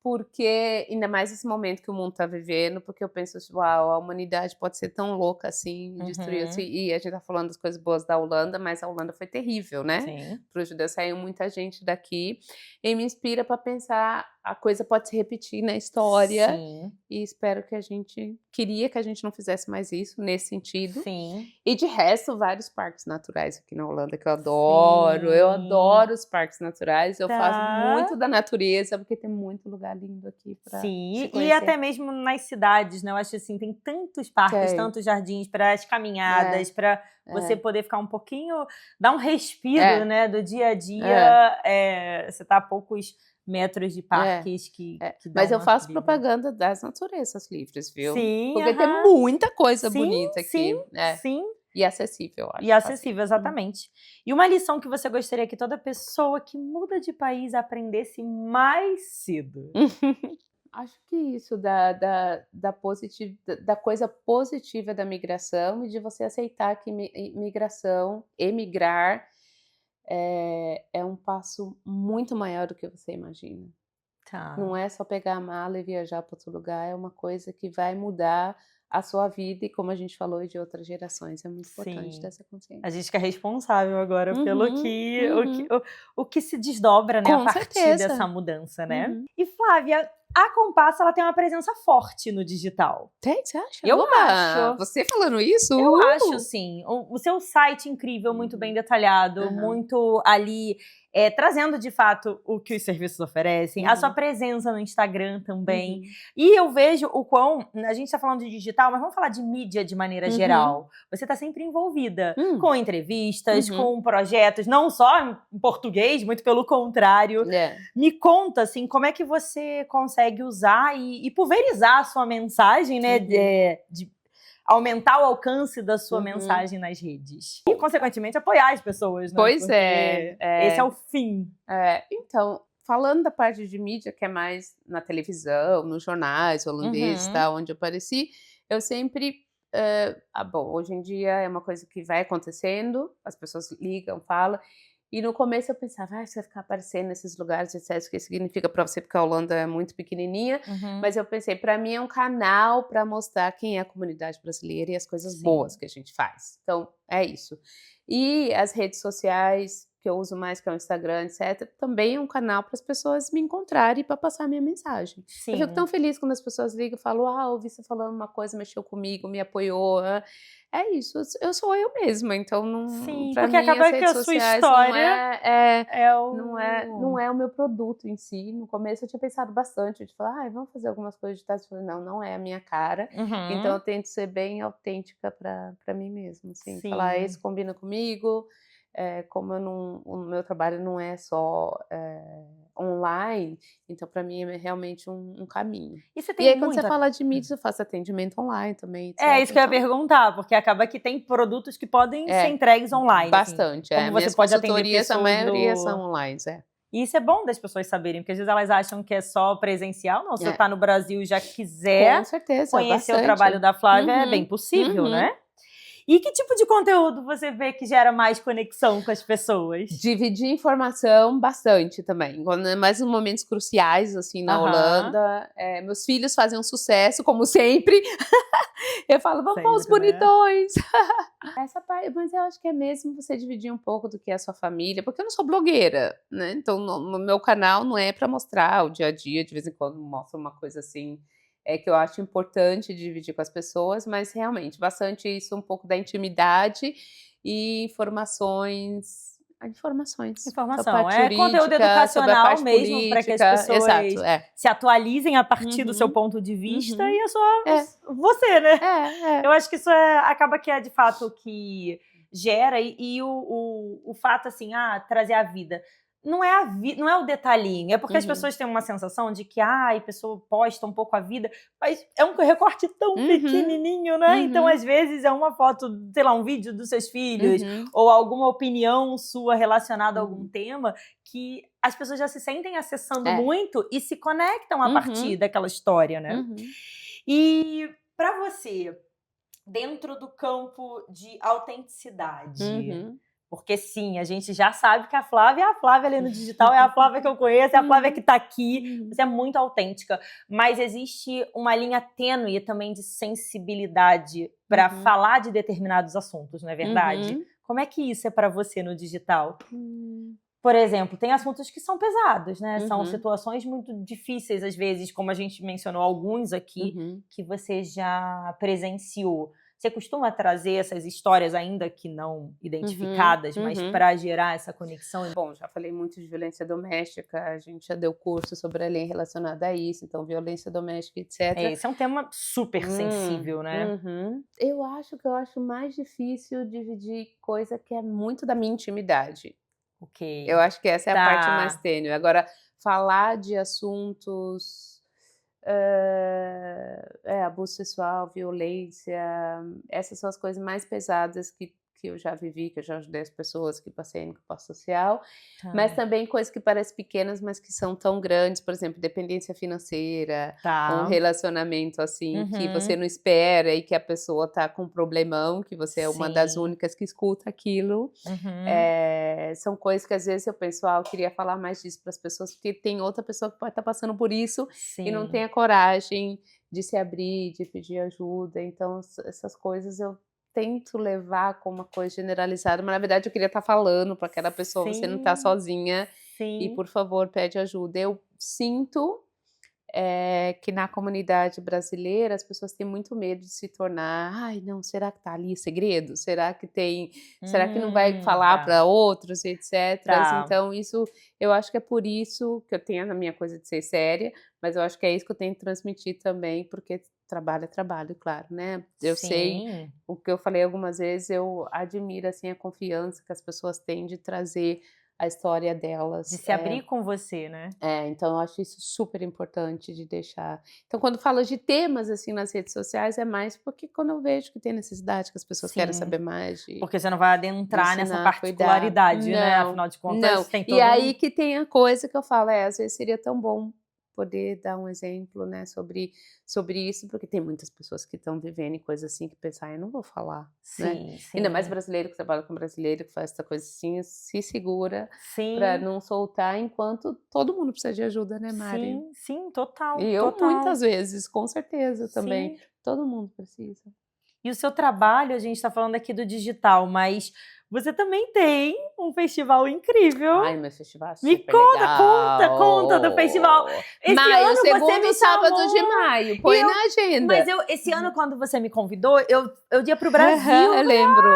Porque, ainda mais esse momento que o mundo está vivendo, porque eu penso, uau, a humanidade pode ser tão louca assim, destruir assim, e a gente tá falando das coisas boas da Holanda, mas a Holanda foi terrível, né? Sim. Para os judeus saiu muita gente daqui, e me inspira para pensar, a coisa pode se repetir na história, Sim. E espero que queria que a gente não fizesse mais isso, nesse sentido. Sim. E de resto, vários parques naturais aqui na Holanda, que eu adoro. Eu adoro os parques naturais, eu faço muito da natureza, porque tem muito lugar lindo aqui para Sim, e até mesmo nas cidades, né? Eu acho assim, tem tantos parques, tantos jardins para as caminhadas, para você poder ficar um pouquinho, dar um respiro, né, do dia a dia. Você tá a poucos metros de parques que mas eu faço propaganda das naturezas livres, viu? Sim, porque tem muita coisa bonita aqui. Sim. E acessível, acho. E acessível, exatamente. E uma lição que você gostaria que toda pessoa que muda de país aprendesse mais cedo? Acho que isso, da coisa positiva da migração e de você aceitar que emigrar é um passo muito maior do que você imagina. Não é só pegar a mala e viajar para outro lugar, é uma coisa que vai mudar a sua vida e, como a gente falou, de outras gerações. É muito importante ter essa consciência. A gente que é responsável agora pelo o que se desdobra, né, a partir dessa mudança, né? E Flávia, a Compass, ela tem uma presença forte no digital. Tem, você acha? Eu acho. Você falando isso? Eu acho, sim. O seu site incrível, muito bem detalhado, muito ali trazendo de fato o que os serviços oferecem, a sua presença no Instagram também. E eu vejo o quão, a gente está falando de digital, mas vamos falar de mídia de maneira geral. Você está sempre envolvida com entrevistas, com projetos, não só em português, muito pelo contrário. Me conta, assim, como é que você consegue usar e pulverizar a sua mensagem, né, de aumentar o alcance da sua mensagem nas redes. E, consequentemente, apoiar as pessoas, né? Pois Porque esse é o fim. Então, falando da parte de mídia, que é mais na televisão, nos jornais holandeses, tá, onde eu apareci, eu sempre... bom, hoje em dia é uma coisa que vai acontecendo, as pessoas ligam, falam, e no começo eu pensava, você vai ficar aparecendo nesses lugares, etc, o que significa para você, porque a Holanda é muito pequenininha, mas eu pensei, para mim é um canal para mostrar quem é a comunidade brasileira e as coisas boas que a gente faz. Então, é isso. E as redes sociais, que eu uso mais, que é o Instagram, etc, também é um canal para as pessoas me encontrarem e para passar a minha mensagem. Eu fico tão feliz quando as pessoas ligam e falam, ouvi você falando uma coisa, mexeu comigo, me apoiou. É isso, eu sou eu mesma, então não. Sim, pra porque mim, acaba as que redes a sua sociais história não é o meu produto em si. No começo eu tinha pensado bastante, de falar, vamos fazer algumas coisas digitais. Eu falei, não é a minha cara. Então eu tento ser bem autêntica pra mim mesma, assim, falar, esse combina comigo. Como o meu trabalho não é só online, então para mim é realmente um caminho. E aí quando você fala de mídia, eu faço atendimento online também, etc. Isso que eu ia perguntar, porque acaba que tem produtos que podem ser entregues online. Bastante, assim, como você minhas pode atender consultorias, pessoas a maioria são online, E isso é bom das pessoas saberem, porque às vezes elas acham que é só presencial. Não, se você tá no Brasil e já quiser com certeza, conhecer bastante. o trabalho da Flávia, é bem possível, né? E que tipo de conteúdo você vê que gera mais conexão com as pessoas? Dividir informação bastante também. Mais em momentos cruciais, assim, na Holanda. Meus filhos fazem um sucesso, como sempre. Eu falo, vamos pôr os bonitões. Essa parte, mas eu acho que é mesmo você dividir um pouco do que é a sua família, porque eu não sou blogueira, né? Então, no meu canal não é para mostrar o dia a dia, de vez em quando mostro uma coisa assim, que eu acho importante dividir com as pessoas, mas realmente, bastante isso, um pouco da intimidade e informações. Informação, é conteúdo educacional mesmo, para que as pessoas se atualizem a partir do seu ponto de vista e você, né? Eu acho que isso acaba que é de fato o que gera e o fato assim, trazer a vida. Não é o detalhinho, é porque as pessoas têm uma sensação de que a pessoa posta um pouco a vida, mas é um recorte tão pequenininho, né? Então, às vezes, é uma foto, sei lá, um vídeo dos seus filhos, ou alguma opinião sua relacionada a algum tema, que as pessoas já se sentem acessando muito e se conectam a partir daquela história, né? E para você, dentro do campo de autenticidade... Porque sim, a gente já sabe que a Flávia é a Flávia ali no digital, é a Flávia que eu conheço, é a Flávia que tá aqui, você é muito autêntica. Mas existe uma linha tênue também de sensibilidade para falar de determinados assuntos, não é verdade? Como é que isso é para você no digital? Por exemplo, tem assuntos que são pesados, né? São situações muito difíceis, às vezes, como a gente mencionou alguns aqui, que você já presenciou. Você costuma trazer essas histórias ainda que não identificadas, mas para gerar essa conexão? Bom, já falei muito de violência doméstica, a gente já deu curso sobre a lei relacionada a isso, então violência doméstica, etc. Esse é um tema super sensível, né? Eu acho mais difícil dividir coisa que é muito da minha intimidade. Eu acho que essa é a parte mais tênue. Agora, falar de assuntos... abuso sexual, violência, essas são as coisas mais pesadas que eu já vivi, que eu já ajudei as pessoas, que passei no campo social, mas também coisas que parecem pequenas, mas que são tão grandes, por exemplo, dependência financeira, um relacionamento assim, que você não espera e que a pessoa tá com um problemão, que você é uma das únicas que escuta aquilo. São coisas que às vezes eu penso, eu queria falar mais disso para as pessoas, porque tem outra pessoa que pode estar passando por isso e não tem a coragem de se abrir, de pedir ajuda. Então, essas coisas eu tento levar como uma coisa generalizada, mas na verdade eu queria estar falando para aquela pessoa, você não está sozinha e por favor pede ajuda. Eu sinto que na comunidade brasileira as pessoas têm muito medo de se tornar, ai, não, será que tá ali segredo? Será que não vai falar Tá. para outros, etc. Tá. Então isso, eu acho que é por isso que eu tenho a minha coisa de ser séria, mas eu acho que é isso que eu tenho que transmitir também, porque trabalho é trabalho, claro, né? Eu sei Sim. o que eu falei algumas vezes, eu admiro assim a confiança que as pessoas têm de trazer a história delas. De se abrir com você, né? Então eu acho isso super importante de deixar. Então, quando falo de temas assim nas redes sociais, é mais porque quando eu vejo que tem necessidade, que as pessoas querem Sim. saber mais Porque você não vai adentrar nessa ensinar, cuidar. particularidade, né? Não, Afinal de contas, não. tem todo E aí que tem a coisa que eu falo, às vezes seria tão bom poder dar um exemplo, né, sobre isso, porque tem muitas pessoas que estão vivendo em coisas assim que pensam, eu não vou falar, né? Sim, sim. Ainda mais brasileiro que trabalha com brasileiro, que faz essa coisa assim, se segura Sim. para não soltar, enquanto todo mundo precisa de ajuda, né, Mari? Sim, sim, total. E eu total. muitas vezes, com certeza também. Sim. Todo mundo precisa. E o seu trabalho, a gente está falando aqui do digital, mas você também tem um festival incrível. Ai, meu festival é super Me conta, legal. conta do festival. Esse Maio, ano você segundo me sábado chamou. de maio. Põe na agenda. Mas esse ano, quando você me convidou, eu ia pro Brasil. Eu lembro.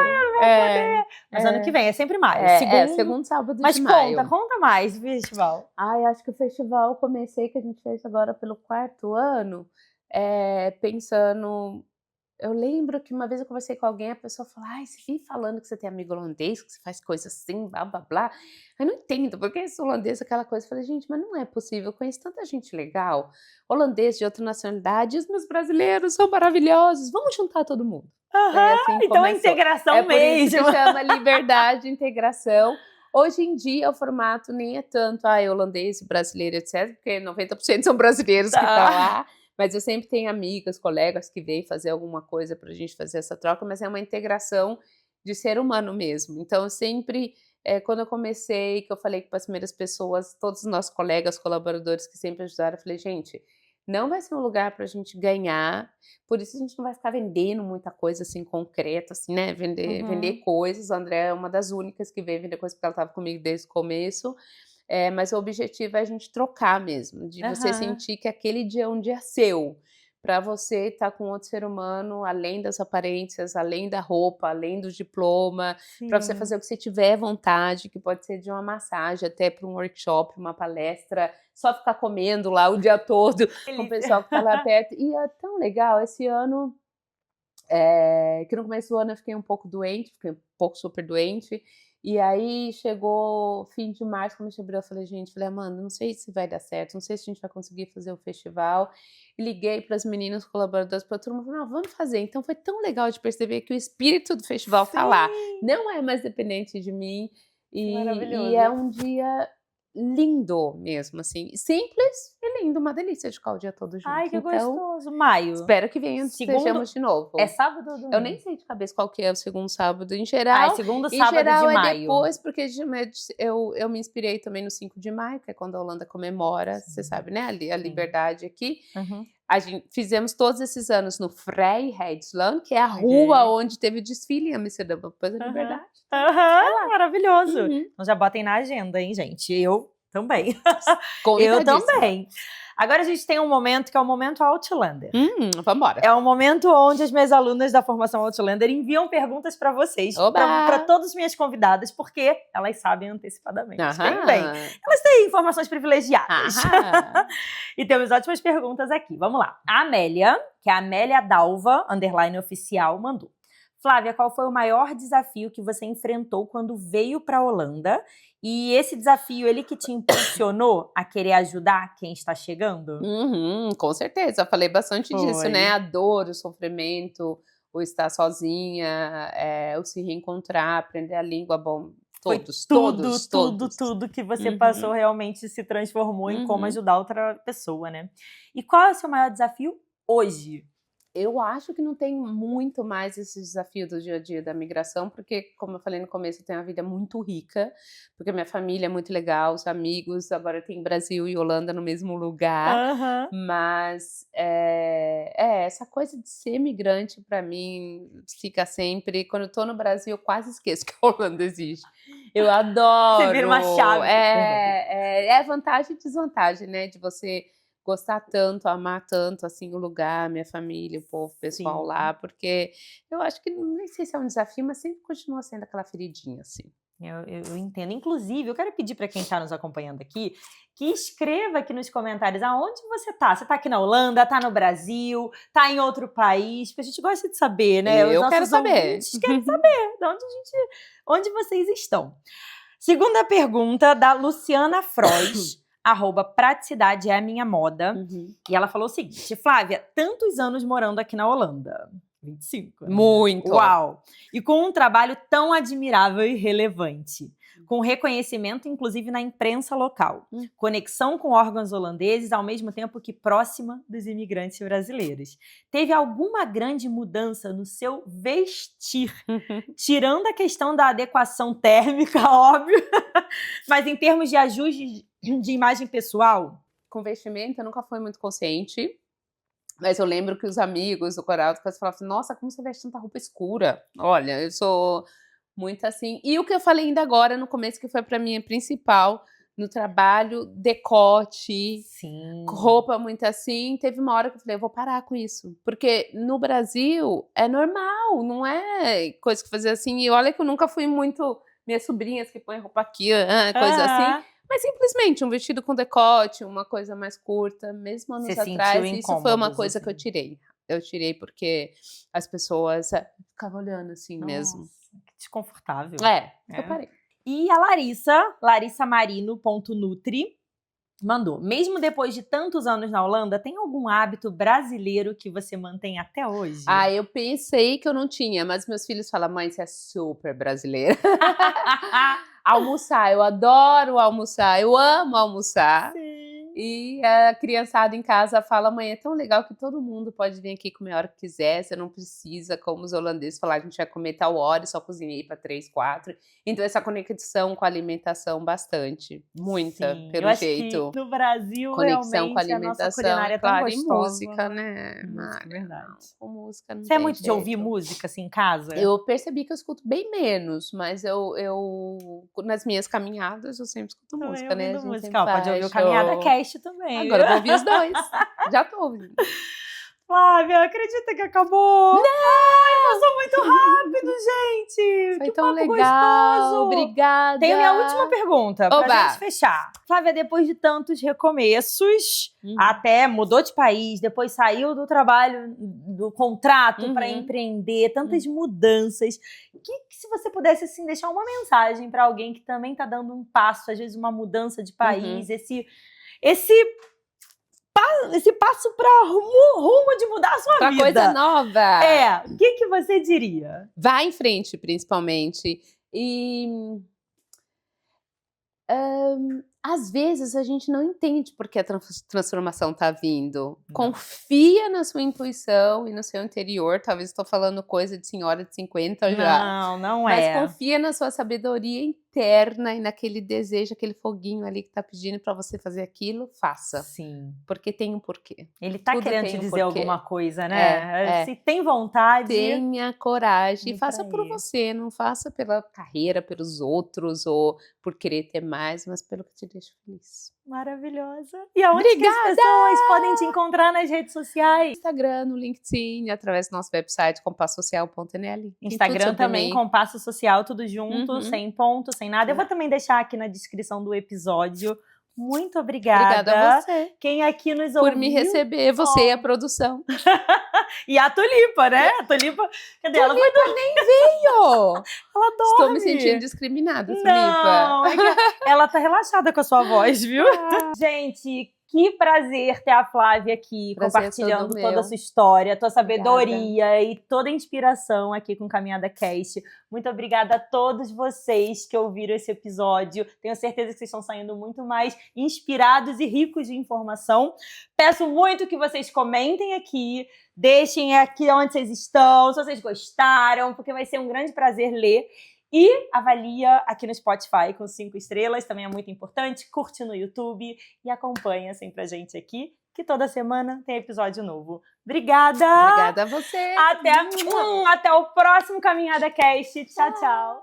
Mas ano que vem, é sempre maio. Segundo sábado Mas de maio. conta mais do festival. Ai, acho que o festival eu comecei, que a gente fez agora pelo 4º ano, pensando. Eu lembro que uma vez eu conversei com alguém, a pessoa falou, você vive falando que você tem amigo holandês, que você faz coisa assim, blá, blá, blá. Eu não entendo, porque esse holandês, aquela coisa. Eu falei, gente, mas não é possível, eu conheço tanta gente legal, holandês de outra nacionalidade, os meus brasileiros são maravilhosos, vamos juntar todo mundo. Assim então é integração mesmo. Por isso que chama liberdade, integração. Hoje em dia o formato nem é tanto holandês, brasileiro, etc, porque 90% são brasileiros que estão lá. Mas eu sempre tenho amigas, colegas que vêm fazer alguma coisa para a gente fazer essa troca, mas é uma integração de ser humano mesmo. Então, eu sempre, quando eu comecei, que eu falei para as primeiras pessoas, todos os nossos colegas, colaboradores que sempre ajudaram, eu falei, gente, não vai ser um lugar para a gente ganhar, por isso a gente não vai ficar vendendo muita coisa assim concreta, assim, né? Vender coisas. A André é uma das únicas que veio vender coisas porque ela estava comigo desde o começo. Mas o objetivo é a gente trocar mesmo, de você sentir que aquele dia é um dia seu, para você estar com outro ser humano, além das aparências, além da roupa, além do diploma, para você fazer o que você tiver vontade, que pode ser de uma massagem até para um workshop, uma palestra, só ficar comendo lá o dia todo com o pessoal que está lá perto. E é tão legal, esse ano, que no começo do ano eu fiquei um pouco super doente, e aí chegou fim de março, quando eu falei, Amanda, não sei se vai dar certo, não sei se a gente vai conseguir fazer o festival. E liguei para as meninas colaboradoras, para todo mundo, falou, vamos fazer. Então foi tão legal de perceber que o espírito do festival está lá, não é mais dependente de mim, e é um dia lindo mesmo, assim, simples e lindo, uma delícia de ficar o dia todo junto. Ai, que gostoso. Maio. Espero que venha, estejamos de novo. É sábado ou domingo? Eu nem sei de cabeça qual que é o segundo sábado em geral. Segundo sábado de maio. Depois, porque eu me inspirei também no 5 de maio, que é quando a Holanda comemora, você sabe, né, a liberdade aqui. Fizemos todos esses anos no Vrijheidslaan, que é a rua onde teve o desfile em Amsterdã, depois da liberdade. Maravilhoso. Então já botem na agenda, hein, gente? Eu também. Eu também. Agora a gente tem um momento que é o momento Outlander. Vambora. É o momento onde as minhas alunas da formação Outlander enviam perguntas para vocês, para todas as minhas convidadas, porque elas sabem antecipadamente. Bem, elas têm informações privilegiadas. E temos ótimas perguntas aqui. Vamos lá. A Amélia, que é a Amélia Dalva, _oficial, mandou. Flávia, qual foi o maior desafio que você enfrentou quando veio para a Holanda? E esse desafio, ele que te impulsionou a querer ajudar quem está chegando? Com certeza, falei bastante disso, né? A dor, o sofrimento, o estar sozinha, o se reencontrar, aprender a língua, tudo que você passou realmente se transformou em como ajudar outra pessoa, né? E qual é o seu maior desafio hoje? Eu acho que não tem muito mais esse desafio do dia a dia da migração, porque, como eu falei no começo, eu tenho uma vida muito rica, porque minha família é muito legal, os amigos, agora tem Brasil e Holanda no mesmo lugar, mas essa coisa de ser migrante, para mim, fica sempre... Quando eu tô no Brasil, eu quase esqueço que a Holanda existe. Eu adoro! Você vira uma chave. É vantagem e desvantagem, né, de você gostar tanto, amar tanto, assim, o lugar, minha família, o povo, o pessoal Sim. lá, porque eu acho que, nem sei se é um desafio, mas sempre continua sendo aquela feridinha, assim. Eu entendo. Inclusive, eu quero pedir para quem está nos acompanhando aqui que escreva aqui nos comentários aonde você está. Você está aqui na Holanda, está no Brasil, está em outro país? Porque a gente gosta de saber, né? Os Eu quero nossos saber. ouvintes querem saber de onde vocês estão. Segunda pergunta da Luciana Frois, @praticidade é a minha moda. Uhum. E ela falou o seguinte: Flávia, tantos anos morando aqui na Holanda. 25, né? Muito. Uau! E com um trabalho tão admirável e relevante. Com reconhecimento, inclusive, na imprensa local. Conexão com órgãos holandeses, ao mesmo tempo que próxima dos imigrantes brasileiros. Teve alguma grande mudança no seu vestir? Tirando a questão da adequação térmica, óbvio. Mas em termos de ajuste de imagem pessoal? Com vestimento, eu nunca fui muito consciente. Mas eu lembro que os amigos do coral falavam assim, nossa, como você veste tanta roupa escura? Olha, eu sou muito assim. E o que eu falei ainda agora, no começo, que foi pra mim principal, no trabalho, decote, Sim. roupa muito assim. Teve uma hora que eu falei, eu vou parar com isso. Porque no Brasil é normal, não é coisa que fazer assim. E olha que eu nunca fui muito... Minhas sobrinhas que põem roupa aqui, coisa assim. Mas simplesmente um vestido com decote, uma coisa mais curta, mesmo anos atrás, isso foi uma coisa que eu tirei. Eu tirei porque as pessoas ficavam olhando assim mesmo. Que desconfortável. Eu parei. E a Larissa Marino.nutri, mandou: mesmo depois de tantos anos na Holanda, tem algum hábito brasileiro que você mantém até hoje? Eu pensei que eu não tinha, mas meus filhos falam, mãe, você é super brasileira. Almoçar, eu adoro almoçar, eu amo almoçar. Sim. E a criançada em casa fala, mãe, é tão legal que todo mundo pode vir aqui comer a hora que quiser, você não precisa, como os holandeses falaram, a gente vai comer tal hora e só cozinhei para 3, 4. Então essa conexão com a alimentação bastante, muita, Sim, pelo eu acho jeito. que no Brasil, conexão realmente, com a alimentação, a nossa culinária é tão claro, gostosa. E música, né? Música, verdade. Com música não Você é tem muito jeito. de ouvir música, assim, em casa? Eu percebi que eu escuto bem menos, mas eu nas minhas caminhadas eu sempre escuto Também música, né? A gente música. sempre Pode ouvir o faz Caminhada show. Cast também. Agora eu vou ouvir os dois. Já tô ouvindo. Flávia, acredita que acabou? Não! Ai, passou muito rápido, gente! Foi que tão papo legal, gostoso! obrigada! Tenho minha última pergunta Oba! pra gente fechar. Flávia, depois de tantos recomeços, até mudou de país, depois saiu do trabalho, do contrato para empreender, tantas mudanças. Que se você pudesse assim, deixar uma mensagem para alguém que também tá dando um passo, às vezes uma mudança de país, esse passo para rumo de mudar a sua vida. Pra coisa nova. O que você diria? Vai em frente, principalmente. E às vezes a gente não entende por que a transformação está vindo. Não. Confia na sua intuição e no seu interior. Talvez estou falando coisa de senhora de 50 já. Não é. Mas confia na sua sabedoria interna e naquele desejo, aquele foguinho ali que está pedindo para você fazer aquilo, faça. Sim. Porque tem um porquê. Ele está querendo te dizer alguma coisa, né? Se tem vontade... Tenha coragem e faça por você. Não faça pela carreira, pelos outros ou por querer ter mais, mas pelo que te deixa feliz. Maravilhosa. E aonde que as pessoas podem te encontrar nas redes sociais? No Instagram, no LinkedIn, através do nosso website, compassocial.nl. Instagram também, Compasso Social, tudo junto, sem ponto, sem nada. Eu vou também deixar aqui na descrição do episódio. Muito obrigada. Obrigada a você. Quem aqui nos ouviu. Por me receber, você e a produção. E a Tulipa, né? A Tulipa, cadê ela? Nem veio! Ela dorme. Estou me sentindo discriminada, Tulipa. Não, ela tá relaxada com a sua voz, viu? Gente, que prazer ter a Flávia aqui, compartilhando toda a sua história, tua sabedoria e toda a inspiração aqui com Caminhada Cast. Muito obrigada a todos vocês que ouviram esse episódio. Tenho certeza que vocês estão saindo muito mais inspirados e ricos de informação. Peço muito que vocês comentem aqui, deixem aqui onde vocês estão, se vocês gostaram, porque vai ser um grande prazer ler. E avalia aqui no Spotify com 5 estrelas, também é muito importante. Curte no YouTube e acompanha sempre a gente aqui, que toda semana tem episódio novo. Obrigada! Obrigada a você! Até o próximo Caminhada Cast. Tchau, tchau!